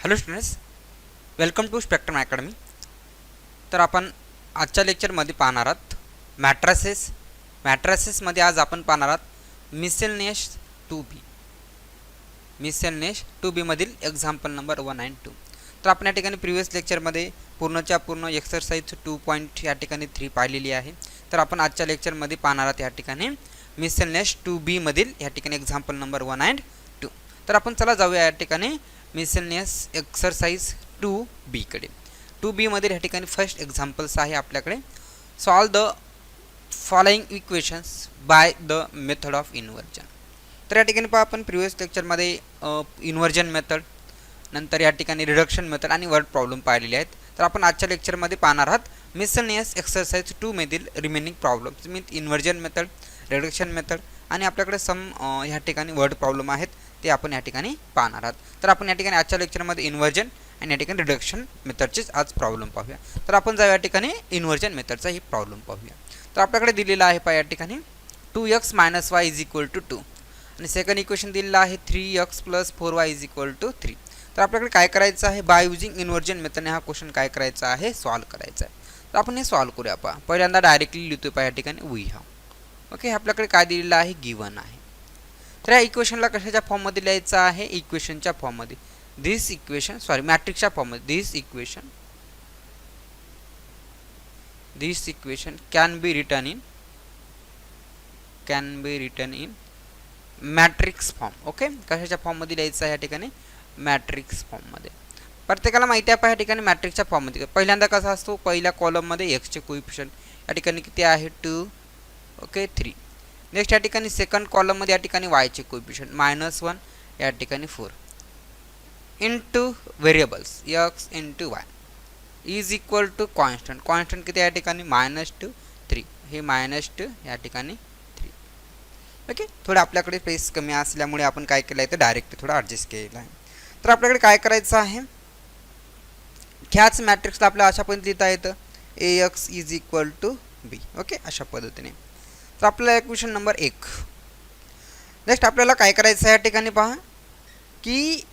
Hello students, welcome to Spectrum Academy. तर आपण आजच्या लेक्चरमध्ये पाहणार आहोत मॅट्रासेसमध्ये आज आपण पाहणार आहोत मिसेलनियस 2B मधील एक्झाम्पल नंबर 1 and 2. तर आपण या ठिकाणी प्रिव्हियस लेक्चरमध्ये पूर्णच्या पूर्ण एक्सरसाइज 2 या ठिकाणी 3 पाहिलेली आहे. तर आपण आजच्या लेक्चरमध्ये पाहणार आहोत या ठिकाणी मिसेलनियस 2B मधील या ठिकाणी एक्झाम्पल नंबर 1 and 2. तर आपण चला जाऊया या ठिकाणी मिसेलनियस एक्सरसाइज 2B कडे. 2B मध्ये या ठिकाणी फर्स्ट एक्झाम्पल्स आहे आपल्याकडे. Solve the following equations by the method of inversion. तर या ठिकाणी पहा, आपण प्रिव्हियस लेक्चरमध्ये इन्व्हर्जन मेथड, नंतर या ठिकाणी रिडक्शन मेथड आणि वर्ड प्रॉब्लेम पाहिलेले आहेत. तर आपण आजच्या लेक्चरमध्ये पाहणार आहोत मिसेलनियस एक्सरसाइज 2 मधील remaining problems means inversion method, reduction method आणि आपल्याकडे सम ह्या ठिकाणी वर्ड प्रॉब्लेम आहेत ते आपण या ठिकाणी पाहणार आहोत. तर आपण या ठिकाणी आजच्या लेक्चरमध्ये इन्व्हर्जन आणि या ठिकाणी रिडक्शन मेथडचेच आज प्रॉब्लेम पाहूया. तर आपण जाऊया या ठिकाणी इन्व्हर्जन मेथडचा ही प्रॉब्लेम पाहूया. तर आपल्याकडे दिलेला आहे पहा या ठिकाणी 2x - y = 2 आणि सेकंड इक्वेशन दिलेला आहे 3x + 4y = 3. तर आपल्याकडे काय करायचं आहे, बाय युजिंग इन्व्हर्जन मेथडने हा क्वेश्चन काय करायचा आहे, सॉल्व्ह करायचा आहे. तर आपण हे सॉल्व्ह करूया. पहा पहिल्यांदा डायरेक्टली लिहितोय पहा या ठिकाणी वी हॅव. ओके, आपल्याकडे काय दिलेलं आहे, गिवन आहे. तर या इक्वेशनला कशाच्या फॉर्ममध्ये लिहायचं आहे, इक्वेशनच्या फॉर्ममध्ये. मॅट्रिक्सच्या फॉर्ममध्ये. This equation can be written in matrix form. Okay, कशाच्या फॉर्ममध्ये लिहायचं आहे या ठिकाणी, मॅट्रिक्स फॉर्ममध्ये. प्रत्येकाला माहिती आहे पहा या ठिकाणी मॅट्रिक्सच्या फॉर्ममध्ये पहिल्यांदा कसा असतो, पहिल्या कॉलममध्ये एक्सचे कोइफिशियंट या ठिकाणी किती आहे, 2, ओके 3. नेक्स्ट या ठिकाणी सेकंड कॉलममध्ये या ठिकाणी वायचे कोइफिशियंट -1 या ठिकाणी 4 into variables x into y is equal to constant किती या ठिकाणी -2 3 हे -2 या ठिकाणी 3. ओके, थोडं आपल्याकडे स्पेस कमी असल्यामुळे आपण काय केलं आहे तर डायरेक्ट थोडं ॲडजस्ट केलं आहे. तर आपल्याकडे काय करायचं आहे, ह्याच मॅट्रिक्सला आपल्याला अशा पद्धतीने लिहिता येतं ax is equal to b. Okay, अशा पद्धतीने. तर आपल्याला इक्वेशन नंबर 1. नेक्स्ट आपल्याला काय करायचं आहे या ठिकाणी पहा की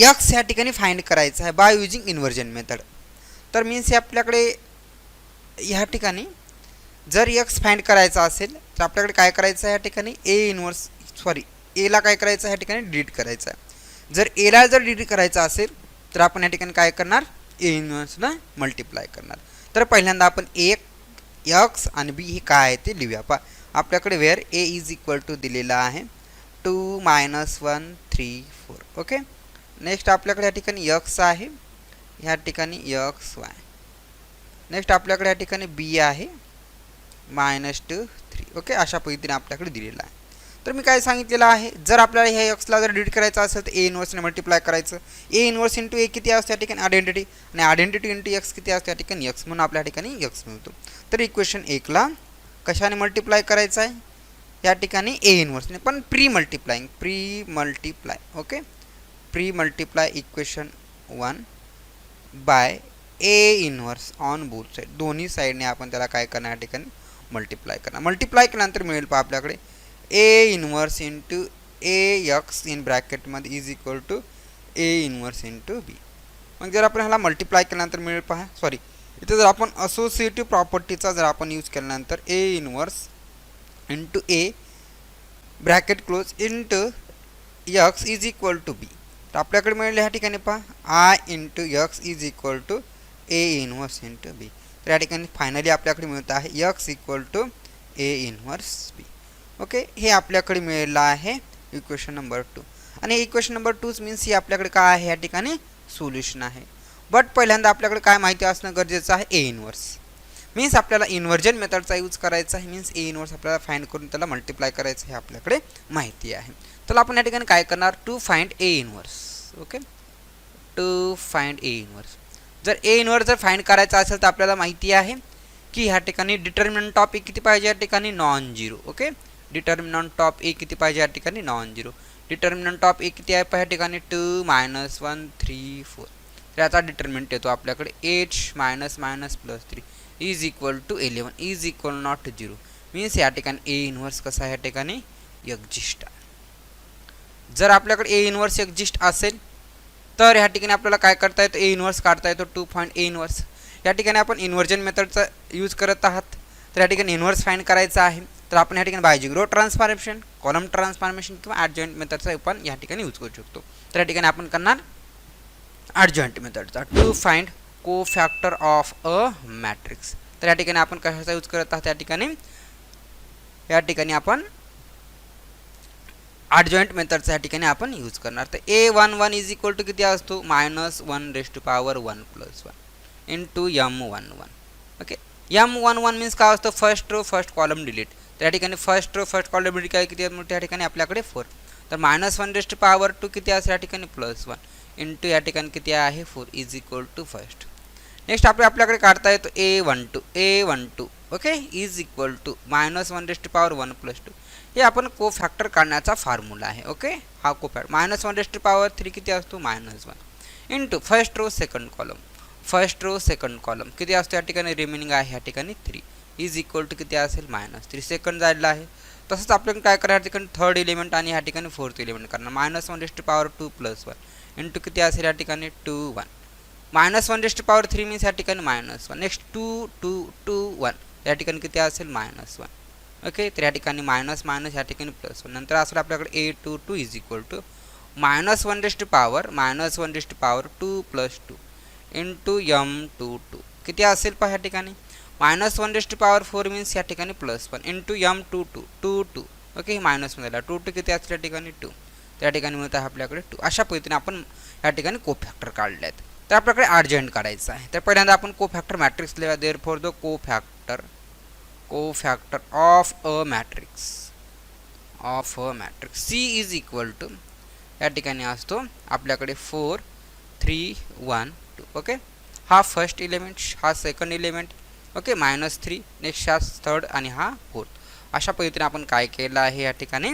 x या ठिकाणी फाइंड करायचं आहे बाय युजिंग इन्व्हर्जन मेथड. तर मीन्स हे आपल्याकडे ह्या ठिकाणी जर x फाइंड करायचा असेल तर आपल्याकडे काय करायचं आहे या ठिकाणी ए ला काय करायचं आहे या ठिकाणी डिलीट करायचं आहे. जर ए ला डिलीट करायचा असेल तर आपण या ठिकाणी काय करणार, ए इन्व्हर्सला मल्टिप्लाय करणार. तर पहिल्यांदा आपण x आणि b हे काय आहे ते लिहूया. पहा आपल्याकडे where a is equal to दिलेला आहे 2 - 1 3 4. ओके, नेक्स्ट आपल्याकडे या ठिकाणी x आहे, ह्या ठिकाणी xy. नेक्स्ट आपल्याकडे या ठिकाणी b आहे -2 3. ओके, अशा पद्धतीने आपल्याकडे दिलेला आहे. तर मी काय सांगितलेलं आहे, जर आपल्याला ह्या x ला जर डिलीट करायचं असेल तर ए इन्व्हर्सने मल्टिप्लाय करायचं. ए इन्व्हर्स इंटू ए किती असतं या ठिकाणी, आयडेंटिटी, आणि आयडेंटिटी इंटू x किती असतं या ठिकाणी x, म्हणून आपल्या ठिकाणी x मिळतो. तर इक्वेशन 1 ला कशाने मल्टिप्लाय करायचं आहे या ठिकाणी, ए इन्व्हर्सने, पण pre multiply. Okay, pre multiply equation 1 by A inverse on both side, दोन्ही साईडने आपण त्याला काय करणार या ठिकाणी मल्टिप्लाय करणार. मल्टिप्लाय केल्यानंतर मिळेल पहा आपल्याकडे A inverse into A X in ब्रॅकेटमध्ये is equal to A inverse into B. मग जर आपण ह्याला मल्टिप्लाय केल्यानंतर मिळेल पहा, इथे जर आपण असोसिएटिव्ह प्रॉपर्टीचा जर आपण यूज केल्यानंतर A inverse into A bracket close into X is equal to B. तर आपल्याकडे मिळेल ह्या ठिकाणी पहा I into X is equal to A inverse into B. तर या ठिकाणी फायनली आपल्याकडे मिळत आहे X equal to A inverse B. Okay, हे आपल्याकडे मिळालं आहे इक्वेशन नंबर 2. आणि इक्वेशन नंबर 2 मीन्स ही आपल्याकडे काय आहे या ठिकाणी सोल्युशन आहे. बट पहिल्यांदा आपल्याकडे काय माहिती असणं गरजेचं आहे, ए इन्व्हर्स. मीन्स आपल्याला इन्व्हर्जन मेथडचा यूज करायचा आहे. मीन्स ए इन्व्हर्स आपल्याला फाइंड करून त्याला मल्टिप्लाय करायचं हे आपल्याकडे माहिती आहे. तर आपण या ठिकाणी काय करणार, to find A inverse. Okay, to find A inverse. जर ए इन्व्हर्स जर फाइंड करायचा असेल तर आपल्याला माहिती आहे की ह्या ठिकाणी डिटर्मिनंट ऑफ ए किती पाहिजे या ठिकाणी, non zero. Okay, determinant of A किती पाहिजे या ठिकाणी, non zero. Determinant of A किती आहे या ठिकाणी, 2 - 1 3 4. तर याचा डिटर्मिनंट येतो आपल्याकडे 8 - -+3 is equal to 11 is equal not 0. Means या ठिकाणी ए इन्व्हर्स कसा आहे या ठिकाणी एक्झिस्ट आहे. जर आपल्याकडे ए इन्व्हर्स एक्झिस्ट असेल तर ह्या ठिकाणी आपल्याला काय करता येतं, ए इन्व्हर्स काढता येतो 2 पॉईंट ए इन्व्हर्स. या ठिकाणी आपण इन्व्हर्जन मेथडचा यूज करत आहात, तर या ठिकाणी इन्व्हर्स फाइंड करायचा आहे. तर आपण या ठिकाणी बायजिक रो ट्रान्सफॉर्मेशन, कॉलम ट्रान्सफॉर्मेशन किंवा ॲडजॉइंट मेथडचा आपण या ठिकाणी यूज करू शकतो. तर या ठिकाणी आपण करणार ॲडजॉइंट मेथडचा टू फाइंड को फॅक्टर ऑफ अ मॅट्रिक्स. तर या ठिकाणी आपण कशाचा यूज करत आहात, या ठिकाणी आपण ॲडजॉइंट मेथडचा या ठिकाणी आपण यूज करणार. तर a11 इज इक्वल टू किती असतो, -1⁻1 + 1 into m11. Okay, m11 means काय असतं, first row first column delete. तर या ठिकाणी first row first column delete काय किती आहे, या ठिकाणी आपल्याकडे 4. तर -1⁻2 किती असेल या ठिकाणी +1 इंटू या ठिकाणी किती आहे 4 is equal to first. Next आपल्याकडे काढता येतो a12. Okay, is equal to -1⁻1 + 2. हे आपण को फॅक्टर काढण्याचा फॉर्म्युला आहे. ओके, हा को फॅक्टर -1⁻3 किती असतो, -1 into first row second column किती असतो या ठिकाणी, रिमेनिंग आहे या ठिकाणी 3 इज इक्वल टू किती असेल, -3 सेकंड जायला आहे. तसंच आपल्याला काय करायचं, या ठिकाणी थर्ड एलिमेंट आणि या ठिकाणी फोर्थ एलिमेंट करणार. -1⁻2 + 1 इंटू किती असेल या ठिकाणी 2 1. -1⁻3 मीन्स या ठिकाणी -1. नेक्स्ट 2 2 2 1 या ठिकाणी किती असेल, -1. ओके, तर या ठिकाणी मायनस या ठिकाणी +1. नंतर असेल आपल्याकडे a22 is equal to -1⁻2 + 2 into m22 किती असेल पहा या ठिकाणी, -1⁻4 मीन्स या ठिकाणी +1 इंटू m22 2. ओके, मायनस मध्ये 2 किती असेल या ठिकाणी 2. त्या ठिकाणी मिळत आहे आपल्याकडे 2. अशा पद्धतीने आपण या ठिकाणी को फॅक्टर काढले आहेत. तर आपल्याकडे ॲडजॉइंट काढायचं आहे. तर पहिल्यांदा आपण को फॅक्टर मॅट्रिक्स लिहा. Therefore the cofactor of a matrix C is equal to या ठिकाणी असतो आपल्याकडे 4 3 1 2. ओके, हा फर्स्ट एलिमेंट, हा सेकंड एलिमेंट. ओके, -3. नेक्स्ट हा थर्ड आणि हा फोर्थ. अशा पद्धतीने आपण काय केलं आहे, या ठिकाणी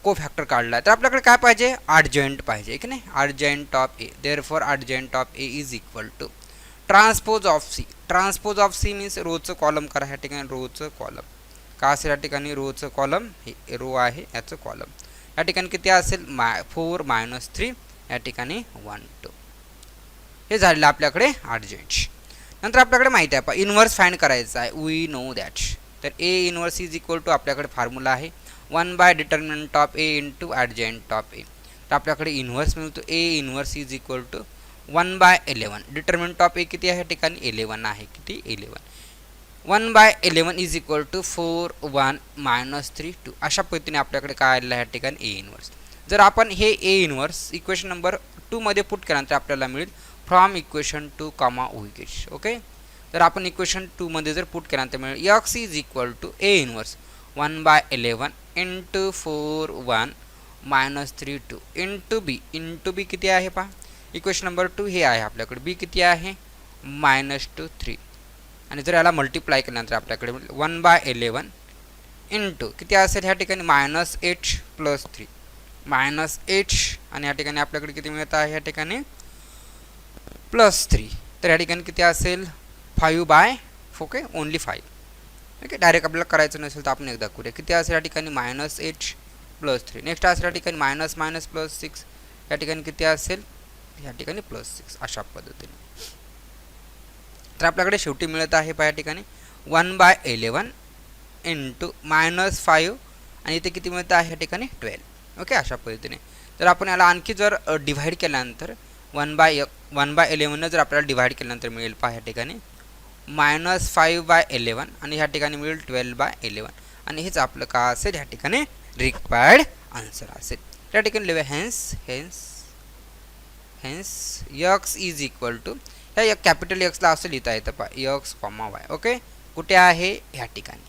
को फॅक्टर काढला आहे. तर आपल्याकडे काय पाहिजे, ॲडजॉइंट पाहिजे की नाही, adjoint of A. Therefore adjoint of A is equal to transpose of C means रोचं कॉलम करा. ह्या ठिकाणी रोचं कॉलम का असेल, या ठिकाणी रोचं कॉलम, हे रो आहे याचं कॉलम. या ठिकाणी किती असेल, 4 -3 या ठिकाणी 1 2. हे झालेलं आपल्याकडे ॲडजॉइंट. नंतर आपल्याकडे माहिती आहे इन्व्हर्स फाइंड करायचं आहे. We know that. तर A inverse is equal to आपल्याकडे फॉर्म्युला आहे one by determinant of A into adjoint of A. तर आपल्याकडे इन्व्हर्स मिळतो A inverse is equal to 1/11. Determinant of A किती आहे या ठिकाणी 11 आहे. किती 11. 1/11 इज इक्वल टू 4 1 -3 2. अशा पद्धतीने आपल्याकडे काय आलेलं आहे या ठिकाणी ए इन्व्हर्स. जर आपण हे ए इन्व्हर्स इक्वेशन नंबर 2 मध्ये पुट केल्यानंतर आपल्याला मिळेल फ्रॉम इक्वेशन 2 कॉमा ओकेश. ओके, तर आपण इक्वेशन 2 मध्ये जर पुट केल्यानंतर मिळेल X is equal to A inverse 1/11 into 4 1 -3 2 into B किती आहे पहा, इक्वेशन नंबर 2 हे आहे आपल्याकडे. बी किती आहे -2 3. आणि जर याला मल्टिप्लाय केल्यानंतर आपल्याकडे 1/11 इंटू किती असेल ह्या ठिकाणी -8 + 3 -8 आणि या ठिकाणी आपल्याकडे किती मिळत आहे या ठिकाणी +3. तर या ठिकाणी किती असेल 5/, ओके, ओनली 5. ओके, डायरेक्ट आपल्याला करायचं नसेल तर आपण एकदा करूया. किती असेल या ठिकाणी -8 + 3. नेक्स्ट असेल या ठिकाणी -6 या ठिकाणी किती असेल या ठिकाणी +6. अशा पद्धतीने तर आपल्याकडे शेवटी मिळत आहे पहा या ठिकाणी 1/11 इंटू -5 आणि इथे किती मिळतं आहे या ठिकाणी 12. ओके, अशा पद्धतीने. तर आपण याला आणखी जर डिव्हाइड केल्यानंतर 1/11 जर आपल्याला डिव्हाइड केल्यानंतर मिळेल पहा या ठिकाणी -5/11 आणि ह्या ठिकाणी मिळेल 12/11 आणि हेच आपलं का असेल या ठिकाणी रिक्वायर्ड आन्सर असेल. त्या ठिकाणी लिहूया hence X is equal to ह्या कॅपिटल एक्सला असं लिहिता येतं पहा एक्स कॉमा वाय. ओके, कुठे आहे ह्या ठिकाणी.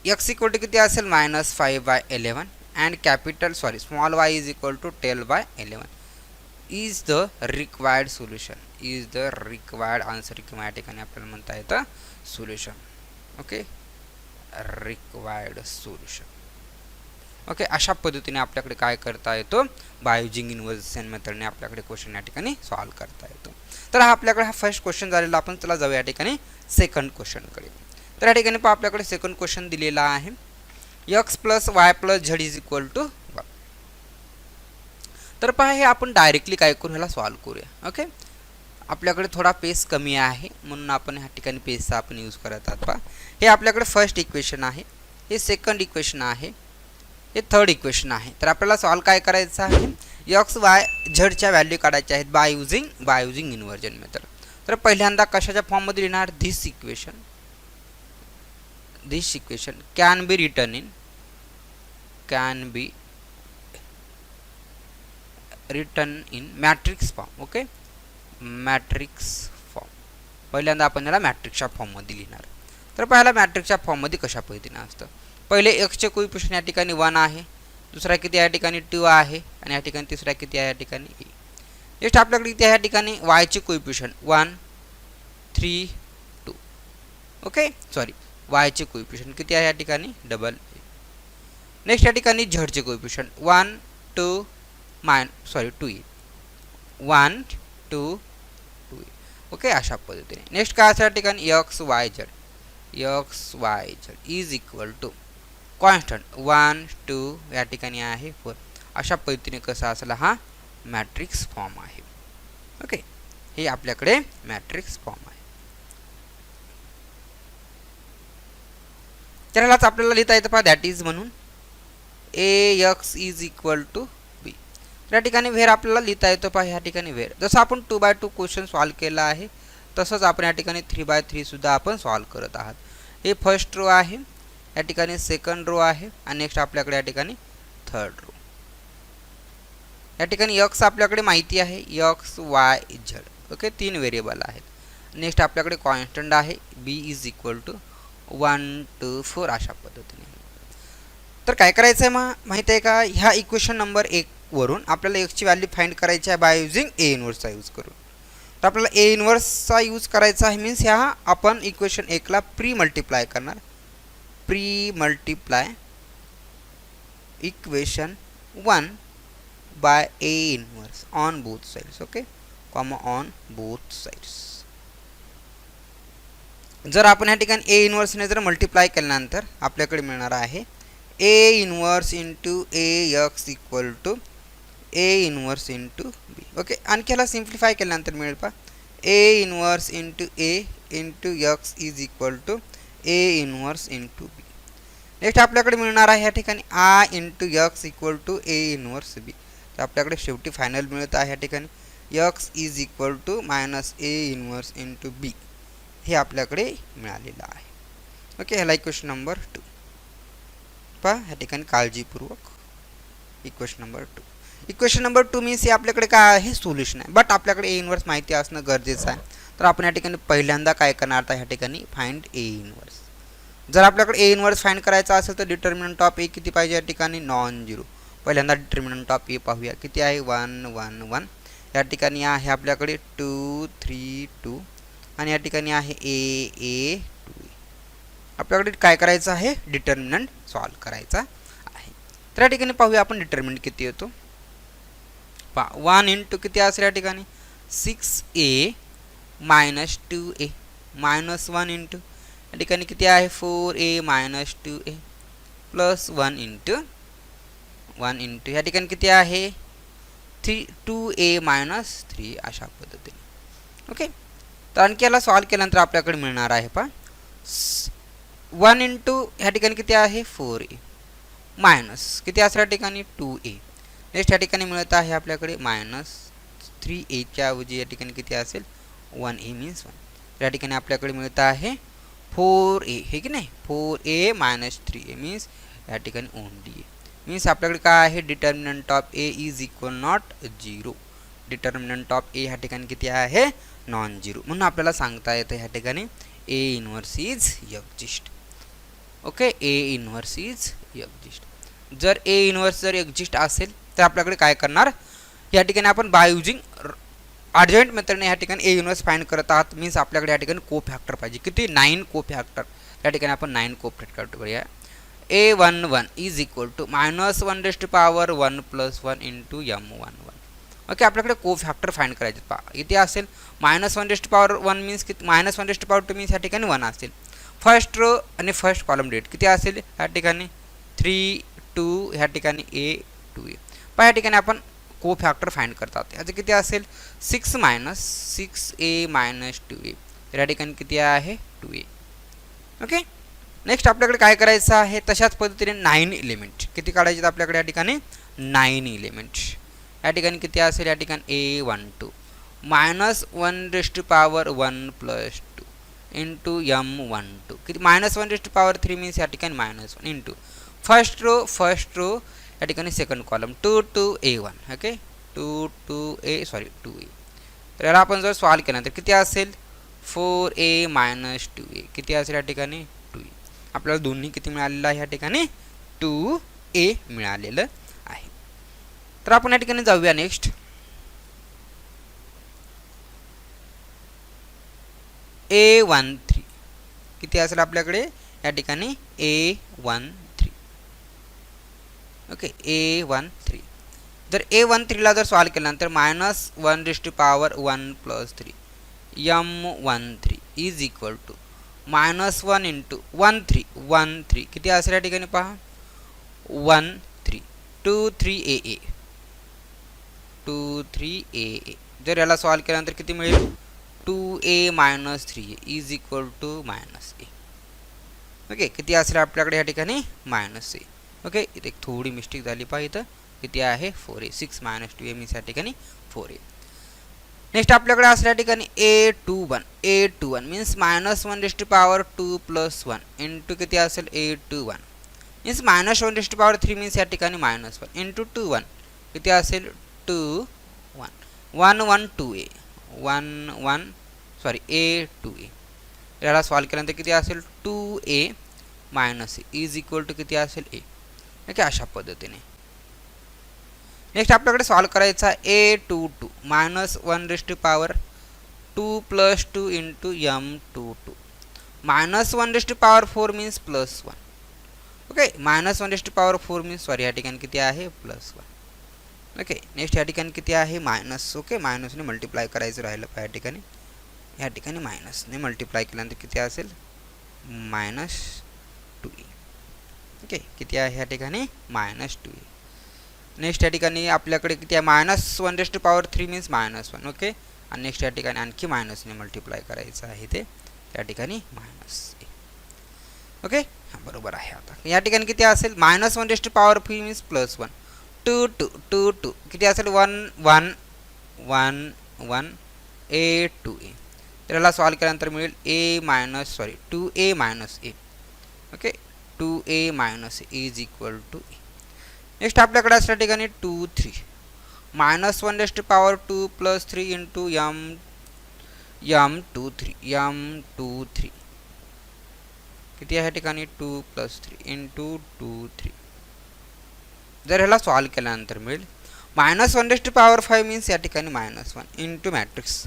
एक्स इक्वल टू किती असेल -5/11 and small Y is equal to 12/11 is the required solution, is the required answer किंवा या ठिकाणी आपल्याला म्हणता येतं solution. Okay, required solution. Okay, अशा पद्धतीने आपल्याकडे काय करता येतो, बायोजिंग इन्व्हर्जन मेथडने आपल्याकडे क्वेश्चन या ठिकाणी सॉल्व्ह करता येतो. तर हा आपल्याकडे हा फर्स्ट क्वेश्चन झालेला. आपण चला जाऊया या ठिकाणी सेकंड क्वेश्चनकडे. तर या ठिकाणी पहा आपल्याकडे सेकंड क्वेश्चन दिलेला आहे x + y + z is equal to 1. तर पहा हे आपण डायरेक्टली काय करू, ह्याला सॉल्व्ह करूया. ओके, आपल्याकडे थोडा पेस कमी आहे म्हणून आपण ह्या ठिकाणी पेसचा आपण यूज करत आहात. पहा हे आपल्याकडे फर्स्ट इक्वेशन आहे, हे सेकंड इक्वेशन आहे, हे थर्ड इक्वेशन आहे. तर आपल्याला सॉल्व्ह काय करायचं आहे, एक्स वाय झेडच्या व्हॅल्यू काढायच्या आहेत बाय युजिंग इन्व्हर्जन मेथड. तर पहिल्यांदा कशाच्या फॉर्ममध्ये लिहिणार, this equation can be written in matrix form. Okay, matrix form. पहिल्यांदा आपण याला मॅट्रिक्सच्या फॉर्ममध्ये लिहिणार. तर पहिला मॅट्रिक्सच्या फॉर्ममध्ये कशा पद्धतीने असतं, पहिले एक्सचे कोइफिशियंट या ठिकाणी 1 आहे, दुसरा किती या ठिकाणी 2 आहे, आणि या ठिकाणी तिसरा किती आहे या ठिकाणी ए. नेक्स्ट आपल्याकडे किती आहे या ठिकाणी वायचे कोइफिशियंट 1 3 2. ओके, सॉरी, वायचे कोइफिशियंट किती आहे या ठिकाणी डबल ए. नेक्स्ट या ठिकाणी झेडचे कोइफिशियंट 1 2 2 ए 1 2 2 ए. ओके, अशा पद्धतीने. नेक्स्ट काय असेल या ठिकाणी X Y Z is equal to constant 1 2 या ठिकाणी आहे 4. अशा पद्धतीने कसा असला हा मॅट्रिक्स फॉर्म आहे. ओके, हे आपल्याकडे मॅट्रिक्स फॉर्म आहे. त्यालाच आपल्याला लिहिता येतं पहा, दॅट इज म्हणून ए एक्स इज इक्वल टू बी. या ठिकाणी व्हेर आपल्याला लिहिता येतं पहा, ह्या ठिकाणी व्हेर जसं आपण 2/2 क्वेश्चन सॉल्व्ह केला आहे तसंच आपण या ठिकाणी 3/3 सुद्धा आपण सॉल्व्ह करत आहात. हे फर्स्ट रो आहे, या ठिकाणी सेकंड रो आहे, आणि नेक्स्ट आपल्याकडे या ठिकाणी थर्ड रो. या ठिकाणी एक्स आपल्याकडे माहिती आहे, x Y z. Okay, 3 variable आहेत. नेक्स्ट आपल्याकडे कॉन्स्टंट आहे बी इज इक्वल टू 1 2 4 अशा पद्धतीने. तर काय करायचं आहे माहिती आहे का, ह्या इक्वेशन नंबर 1 वरून आपल्याला एक्सची व्हॅल्यू फाइंड करायची आहे बाय युजिंग ए इन्व्हर्सचा यूज करून. तर आपल्याला ए इन्व्हर्सचा यूज करायचा आहे, मीन्स ह्या आपण इक्वेशन 1ला प्री मल्टिप्लाय करणार, equation 1 by A inverse on both sides. Okay, comma on both sides. जर आपण या ठिकाणी ए इन्व्हर्सने जर मल्टिप्लाय केल्यानंतर आपल्याकडे मिळणार आहे A inverse into A X equal to A inverse into B. Okay, आणखी याला सिम्प्लिफाय केल्यानंतर मिळेल पहा A inverse into A into X is equal to A inverse into B. Next आपल्याकडे मिळणार आहे या ठिकाणी I into X equal to A inverse B. तर आपल्याकडे शेवटी फायनल मिळत आहे या ठिकाणी X is equal to minus A inverse into B. हे आपल्याकडे मिळालेलं आहे. ओके, ह्याला इक्वेशन नंबर 2 पहा, ह्या ठिकाणी काळजीपूर्वक equation number 2. Equation number 2 means हे आपल्याकडे काय आहे, सोल्युशन आहे, बट आपल्याकडे ए इन्व्हर्स माहिती असणं गरजेचं आहे. तर आपण या ठिकाणी पहिल्यांदा काय करणार आता ह्या ठिकाणी फाइंड ए इन्व्हर्स. जर आपल्याकडे ए इन्व्हर्स फाइंड करायचा असेल तर डिटर्मिनंट ऑफ ए किती पाहिजे या ठिकाणी नॉन झिरो. पहिल्यांदा डिटर्मिनंट ऑफ ए पाहूया, किती आहे 1 1 1. या ठिकाणी आहे आपल्याकडे 2 3 2, आणि या ठिकाणी आहे ए 2. आपल्याकडे काय करायचं आहे, डिटर्मिनंट सॉल्व्ह करायचा आहे. तर या ठिकाणी पाहूया आपण डिटर्मिनंट किती येतो. 1 इंटू किती असेल या ठिकाणी 6a minus 2a minus 1 into या ठिकाणी किती आहे 4a minus 2a plus 1 into या ठिकाणी किती आहे 2a मायनस 3 अशा पद्धतीने. ओके, तर आणखी याला सॉल्व्ह केल्यानंतर आपल्याकडे मिळणार आहे पहा 1 इंटू ह्या ठिकाणी किती आहे 4a मायनस किती असेल या ठिकाणी 2a. नेक्स्ट या ठिकाणी मिळत आहे आपल्याकडे मायनस 3a च्या ऐवजी या ठिकाणी किती असेल 1a मीन्स 1. या ठिकाणी आपल्याकडे मिळत आहे 4a, हे की नाही 4a मायनस 3a मीन्स या ठिकाणी ओनली a. मीन्स आपल्याकडे काय आहे determinant of A is equal not 0. Determinant of A ह्या ठिकाणी किती आहे नॉन झिरो. म्हणून आपल्याला सांगता येतं ह्या ठिकाणी A inverse is exist. Okay, A inverse is exist. जर ए इन्व्हर्स जर एक्झिस्ट असेल तर आपल्याकडे काय करणार या ठिकाणी आपण बाय युजिंग ॲडजॉइंट मेथडने या ठिकाणी ए इन्व्हर्स फाइंड करत आहात. मीन्स आपल्याकडे या ठिकाणी को फॅक्टर पाहिजे, किती 9 को फॅक्टर. या ठिकाणी आपण 9 को फॅक्टर करूया. a11 is equal to minus 1 raised power 1 plus 1 into m11. Okay, आपल्याकडे को फॅक्टर फाइंड करायचे पहा इथे असेल मायनस 1 रेस्ट पॉवर 1 मीन्स किती मायनस 1 रेस्ट पॉवर 2 मीन्स या ठिकाणी 1 असेल. फर्स्ट रो आणि फर्स्ट कॉलम डेट किती असेल या ठिकाणी 3 2 ह्या ठिकाणी a 2a. पहा या ठिकाणी आपण को फॅक्टर फाइंड करतात. याचं किती असेल 6 मायनस 6a मायनस 2a. तर या ठिकाणी किती आहे 2a. ओके. नेक्स्ट आपल्याकडे काय करायचं आहे तशाच पद्धतीने 9 एलिमेंट किती काढायचे आपल्याकडे या ठिकाणी 9 एलिमेंट. या ठिकाणी किती असेल या ठिकाणी a12 minus 1⁻1 plus 2 into m12 किती -1⁻3 मीन्स या ठिकाणी -1 इंटू फर्स्ट रो या ठिकाणी second column 2 to a1. Okay 2a. तर याला आपण जर सॉल्व केला तर किती असेल 4a मायनस 2a किती असेल या ठिकाणी 2a. आपल्याला दोन्ही किती मिळालेलं आहे या ठिकाणी 2a मिळालेलं आहे. तर आपण या ठिकाणी जाऊया नेक्स्ट a13 किती असेल आपल्याकडे या ठिकाणी a13. ओके a13 जर a13 ला जर सॉल्व केल्यानंतर -1⁻1 plus 3 m13 is equal to -1 into 13 किती असेल या ठिकाणी पहा 13 23a. जर याला सॉल्व केल्यानंतर किती मिळेल 2a minus 3a is equal to -a. Okay किती असेल आपल्याकडे या ठिकाणी -a. ओके इथे थोडी मिस्टेक झाली पहा इथं किती आहे 4a 6 मायनस 2a मीन्स या ठिकाणी 4a. नेक्स्ट आपल्याकडे असल्या ठिकाणी a21 मीन्स -1⁻2 प्लस 1 इंटू किती असेल a21 मीन्स -1⁻3 मीन्स या ठिकाणी -1 इंटू 21 किती असेल 2 1 a2a. याला सॉल्व केल्यानंतर किती असेल 2a minus a is equal to किती असेल a. ओके अशा पद्धतीने. नेक्स्ट आपल्याकडे सॉल्व करायचा a22 -1⁻2 plus 2 into m22 -1�4 means plus 1. Okay -1�4 means sorry या ठिकाणी किती आहे प्लस 1. ओके नेक्स्ट या ठिकाणी किती आहे मायनस. ओके मायनसने मल्टिप्लाय करायचं राहिलं या ठिकाणी मायनसने मल्टिप्लाय केल्यानंतर किती असेल -2a. ओके किती आहे या ठिकाणी -2a. नेक्स्ट या ठिकाणी आपल्याकडे किती आहे -1⁻3 मीन्स -1. ओके आणि नेक्स्ट या ठिकाणी आणखी मायनसने मल्टिप्लाय करायचं आहे ते या ठिकाणी -a. ओके हां बरोबर आहे. आता या ठिकाणी किती असेल -1⁻3 मीन्स प्लस 1 2 किती असेल 1 a2a. तर याला सॉल्व केल्यानंतर मिळेल 2a minus a. Okay 2a minus a is equal to a. Next आपल्याकडे असल्या ठिकाणी 2 3 -1⁻2 प्लस 3 इंटू m23 किती आहे या ठिकाणी 2 प्लस 3 इंटू 2 3. जर ह्याला सॉल्व केल्यानंतर मिळेल -1�5 मीन्स या ठिकाणी -1 इंटू मॅट्रिक्स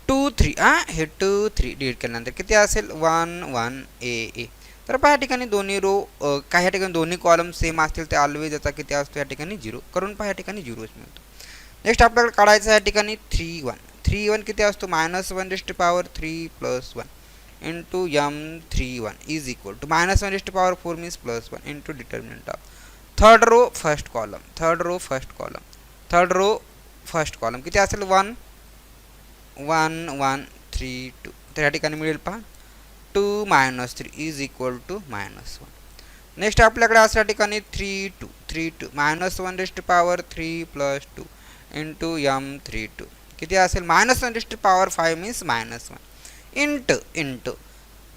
2 3 हे 2 3 डिवाइड केल्यानंतर किती असेल 1 a. तर पहा या ठिकाणी दोन्ही रो काही या ठिकाणी दोन्ही कॉलम सेम असतील ते ऑलवेज याचा किती असतो या ठिकाणी 0 करून पहा या ठिकाणी 0च मिळतो. नेक्स्ट आपल्याकडे काढायचं या ठिकाणी 3 किती असतो -1⁻3 plus 1 into m31 is equal to -1⁻4 means plus 1 into determinant of third row first column किती असेल 1 1 3 2. तर या ठिकाणी मिळेल पहा 2 - 3 इज इक्वल टू -1. नेक्स्ट आपल्याकडे असल्या ठिकाणी 3 2 -1⁻3 प्लस 2 इंटू m32 किती असेल -1⁻5 मीन्स -1 इंटू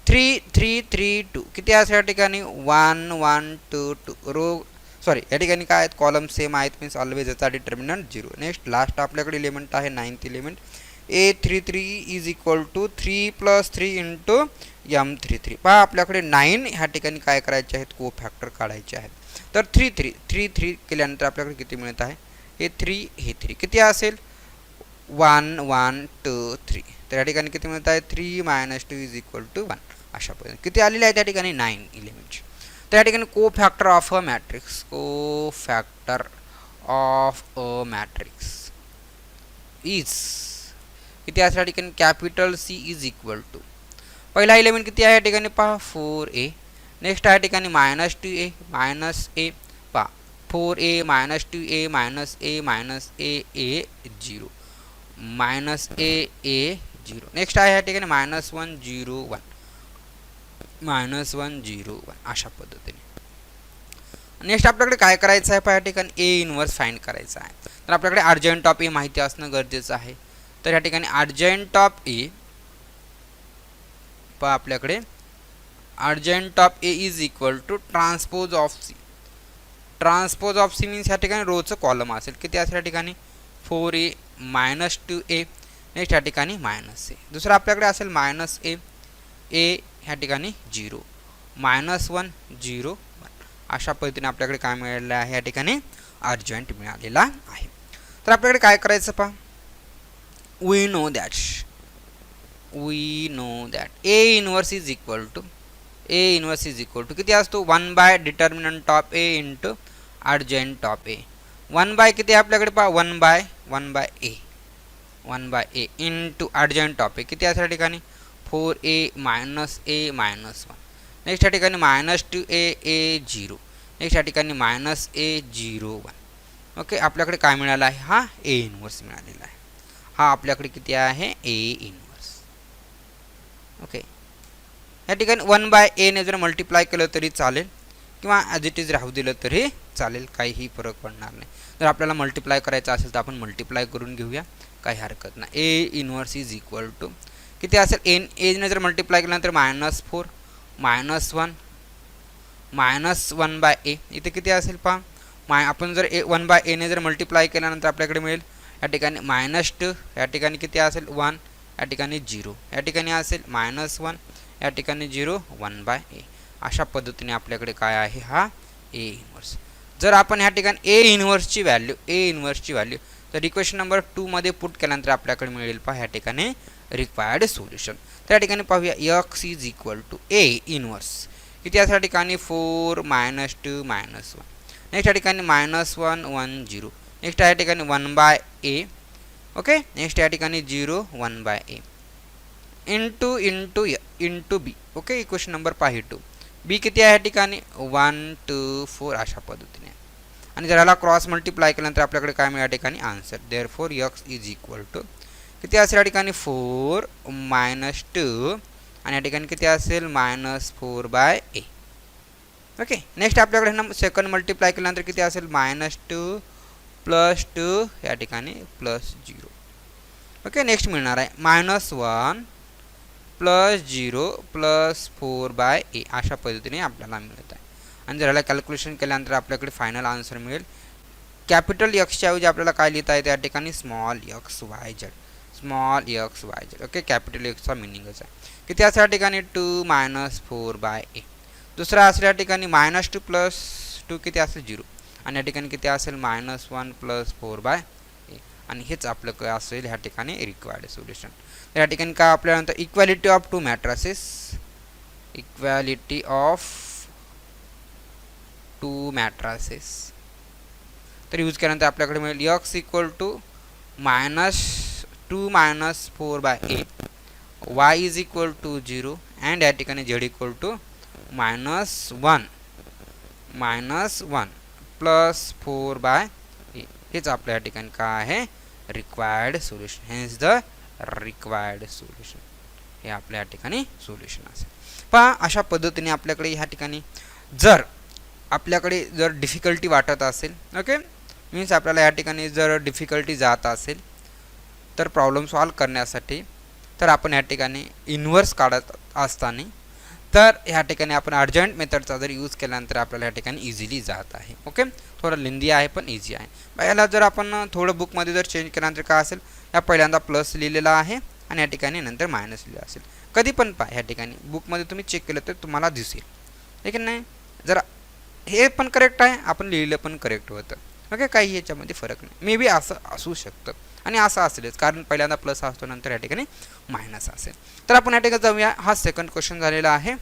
3 3 3 2 किती असेल या ठिकाणी 1 1 2 2 रो सॉरी या ठिकाणी काय आहेत कॉलम सेम आहेत मीन्स ऑलवेज याचा डिटर्मिनंट 0. नेक्स्ट लास्ट आपल्याकडे एलिमेंट आहे 9th element a33 is equal to 3 plus 3 into m33. पहा आपल्याकडे 9 ह्या ठिकाणी काय करायचे आहेत को फॅक्टर काढायचे आहेत. तर 3 3 केल्यानंतर आपल्याकडे किती मिळत आहे हे 3 किती असेल 1 1 2 3. तर या ठिकाणी किती मिळत आहे 3 - 2 इज इक्वल टू 1. अशा पद्धतीने किती आलेले आहेत या ठिकाणी 9 एलिमेंट्स. तर या ठिकाणी cofactor of a matrix is किती असेल या ठिकाणी capital C is equal to पहिला एलिमेंट किती आहे या ठिकाणी पहा 4a. नेक्स्ट या ठिकाणी -2a -a पहा 4a minus 2a minus a minus a 0 minus a 0. Next आहे या ठिकाणी -1 0 1 -1 0 1 अशा पद्धतीने. नेक्स्ट आपल्याकडे काय करायचं आहे पहा, या ठिकाणी ए इनवर्स फाइंड करायचा आहे. तर आपल्याकडे अर्जंट ऑफ ए माहिती असणं गरजेचं आहे. तर या ठिकाणी अर्जंट ऑफ ए पहा, आपल्याकडे adjoint of A is equal to transpose of C. Transpose of C means या ठिकाणी रोचं कॉलम असेल. किती असेल या ठिकाणी 4a मायनस 2a. नेक्स्ट या ठिकाणी -a. दुसरं आपल्याकडे असेल -a a ह्या ठिकाणी 0 -1 0 1 अशा पद्धतीने आपल्याकडे काय मिळालेलं आहे, या ठिकाणी अर्जंट मिळालेला आहे. तर आपल्याकडे काय करायचं पहा, we know that A inverse is equal to किती असतो 1 by determinant of A into adjoint of A. 1 by किती आहे आपल्याकडे पहा 1 by A into adjoint of A किती असेल या ठिकाणी 4a minus a minus 1. Next या ठिकाणी -2a a 0. नेक्स्ट या ठिकाणी -a 0 1. ओके, आपल्याकडे काय मिळालं आहे, हा ए इनवर्स मिळालेला आहे. हा आपल्याकडे किती आहे ए इनवर्स. ओके, या ठिकाणी 1 बाय ए ने जर मल्टिप्लाय केलं तरी चालेल किंवा ॲज इट इज राहू दिलं तरी चालेल, काहीही फरक पडणार नाही. जर आपल्याला मल्टिप्लाय करायचं असेल तर आपण मल्टिप्लाय करून घेऊया, काही हरकत नाही. A inverse is equal to किती असेल एने जर मल्टिप्लाय केल्यानंतर -4 -1 बाय ए इथे किती असेल पहा, आपण जर 1 बाय ए ने जर मल्टिप्लाय केल्यानंतर आपल्याकडे मिळेल या ठिकाणी -2. या ठिकाणी किती असेल 1. या ठिकाणी 0. या ठिकाणी असेल -1. या ठिकाणी 0 1 बाय ए. अशा पद्धतीने आपल्याकडे काय आहे, हा ए इनवर्स. जर आपण या ठिकाणी ए इनवर्सची व्हॅल्यू तर इक्वेशन नंबर 2 मध्ये पुट केल्यानंतर आपल्याकडे मिळेल पहा या ठिकाणी रिक्वायर्ड सोल्युशन. त्या ठिकाणी पाहूया x is equal to A inverse किती या ठिकाणी 4 -2 -1. नेक्स्ट या ठिकाणी -1 1 0. नेक्स्ट या ठिकाणी 1 बाय ए. ओके, नेक्स्ट या ठिकाणी 0 1 by A into B. Okay, equation number पाही 2. बी किती आहे या ठिकाणी 1 2 4 अशा पद्धतीने. आणि जर याला क्रॉस मल्टिप्लाय केल्यानंतर आपल्याकडे काय मिळेल या ठिकाणी answer. Therefore x is equal to किती असेल या ठिकाणी 4 -2 आणि या ठिकाणी किती असेल -4 बाय ए. ओके, नेक्स्ट आपल्याकडे सेकंड मल्टिप्लाय केल्यानंतर किती असेल -2 + 2 या ठिकाणी +0. ओके, नेक्स्ट मिळणार आहे -1 +0 +4 बाय ए अशा पद्धतीने आपल्याला मिळत आहे. आणि जर याला कॅल्क्युलेशन केल्यानंतर आपल्याकडे फायनल आन्सर मिळेल. कॅपिटल एक्सच्या ऐवजी आपल्याला काय लिहिता येते या ठिकाणी small x Y z. Okay, capital एक्सचा मिनिंगच आहे. किती असेल या ठिकाणी 2 -4 बाय ए. दुसरा असेल या ठिकाणी -2 + 2 किती असेल 0. आणि या ठिकाणी किती असेल -1 +4 बाय ए. आणि हेच आपलं काय असेल ह्या ठिकाणी रिक्वायर्ड सोल्युशन. तर या ठिकाणी काय आपल्यानंतर इक्वॅलिटी ऑफ टू मॅट्रासेस तर यूज केल्यानंतर आपल्याकडे मिळेल x equal to -2 -4 by A. y is equal to 0 and या ठिकाणी z equal to -1 +4 by A. हेच आपल्या या ठिकाणी काय आहे required solution. Hence the required solution. हे आपल्या या ठिकाणी सोल्युशन असेल. पहा, अशा पद्धतीने आपल्याकडे ह्या ठिकाणी जर डिफिकल्टी वाटत असेल, ओके, मीन्स आपल्याला या ठिकाणी जर डिफिकल्टी जात असेल तर प्रॉब्लेम सॉल्व करण्यासाठी तर आपण या ठिकाणी इनवर्स काढत असताना तर ह्या ठिकाणी आपण अर्जंट मेथडचा जर यूज केल्यानंतर आपल्याला या ठिकाणी इझिली जात आहे. ओके, थोडं लेंदी आहे पण इझी आहे. याला जर आपण थोडं बुकमध्ये जर चेंज केल्यानंतर काय असेल, या पहिल्यांदा प्लस लिहिलेला आहे आणि या ठिकाणी नंतर मायनस लिहिलेलं असेल. कधी पण पहा ह्या ठिकाणी बुकमध्ये तुम्ही चेक केलं तर तुम्हाला दिसेल. ठीक नाही, जरा हे पण करेक्ट आहे, आपण लिहिलं पण करेक्ट होतं. ओके, काही याच्यामध्ये फरक नाही. मे बी असं असू शकतं आणि असं असेलच, कारण पहिल्यांदा प्लस असतो नंतर या ठिकाणी मायनस असेल. तर आपण या ठिकाणी जाऊया. हा सेकंड क्वेश्चन झालेला आहे.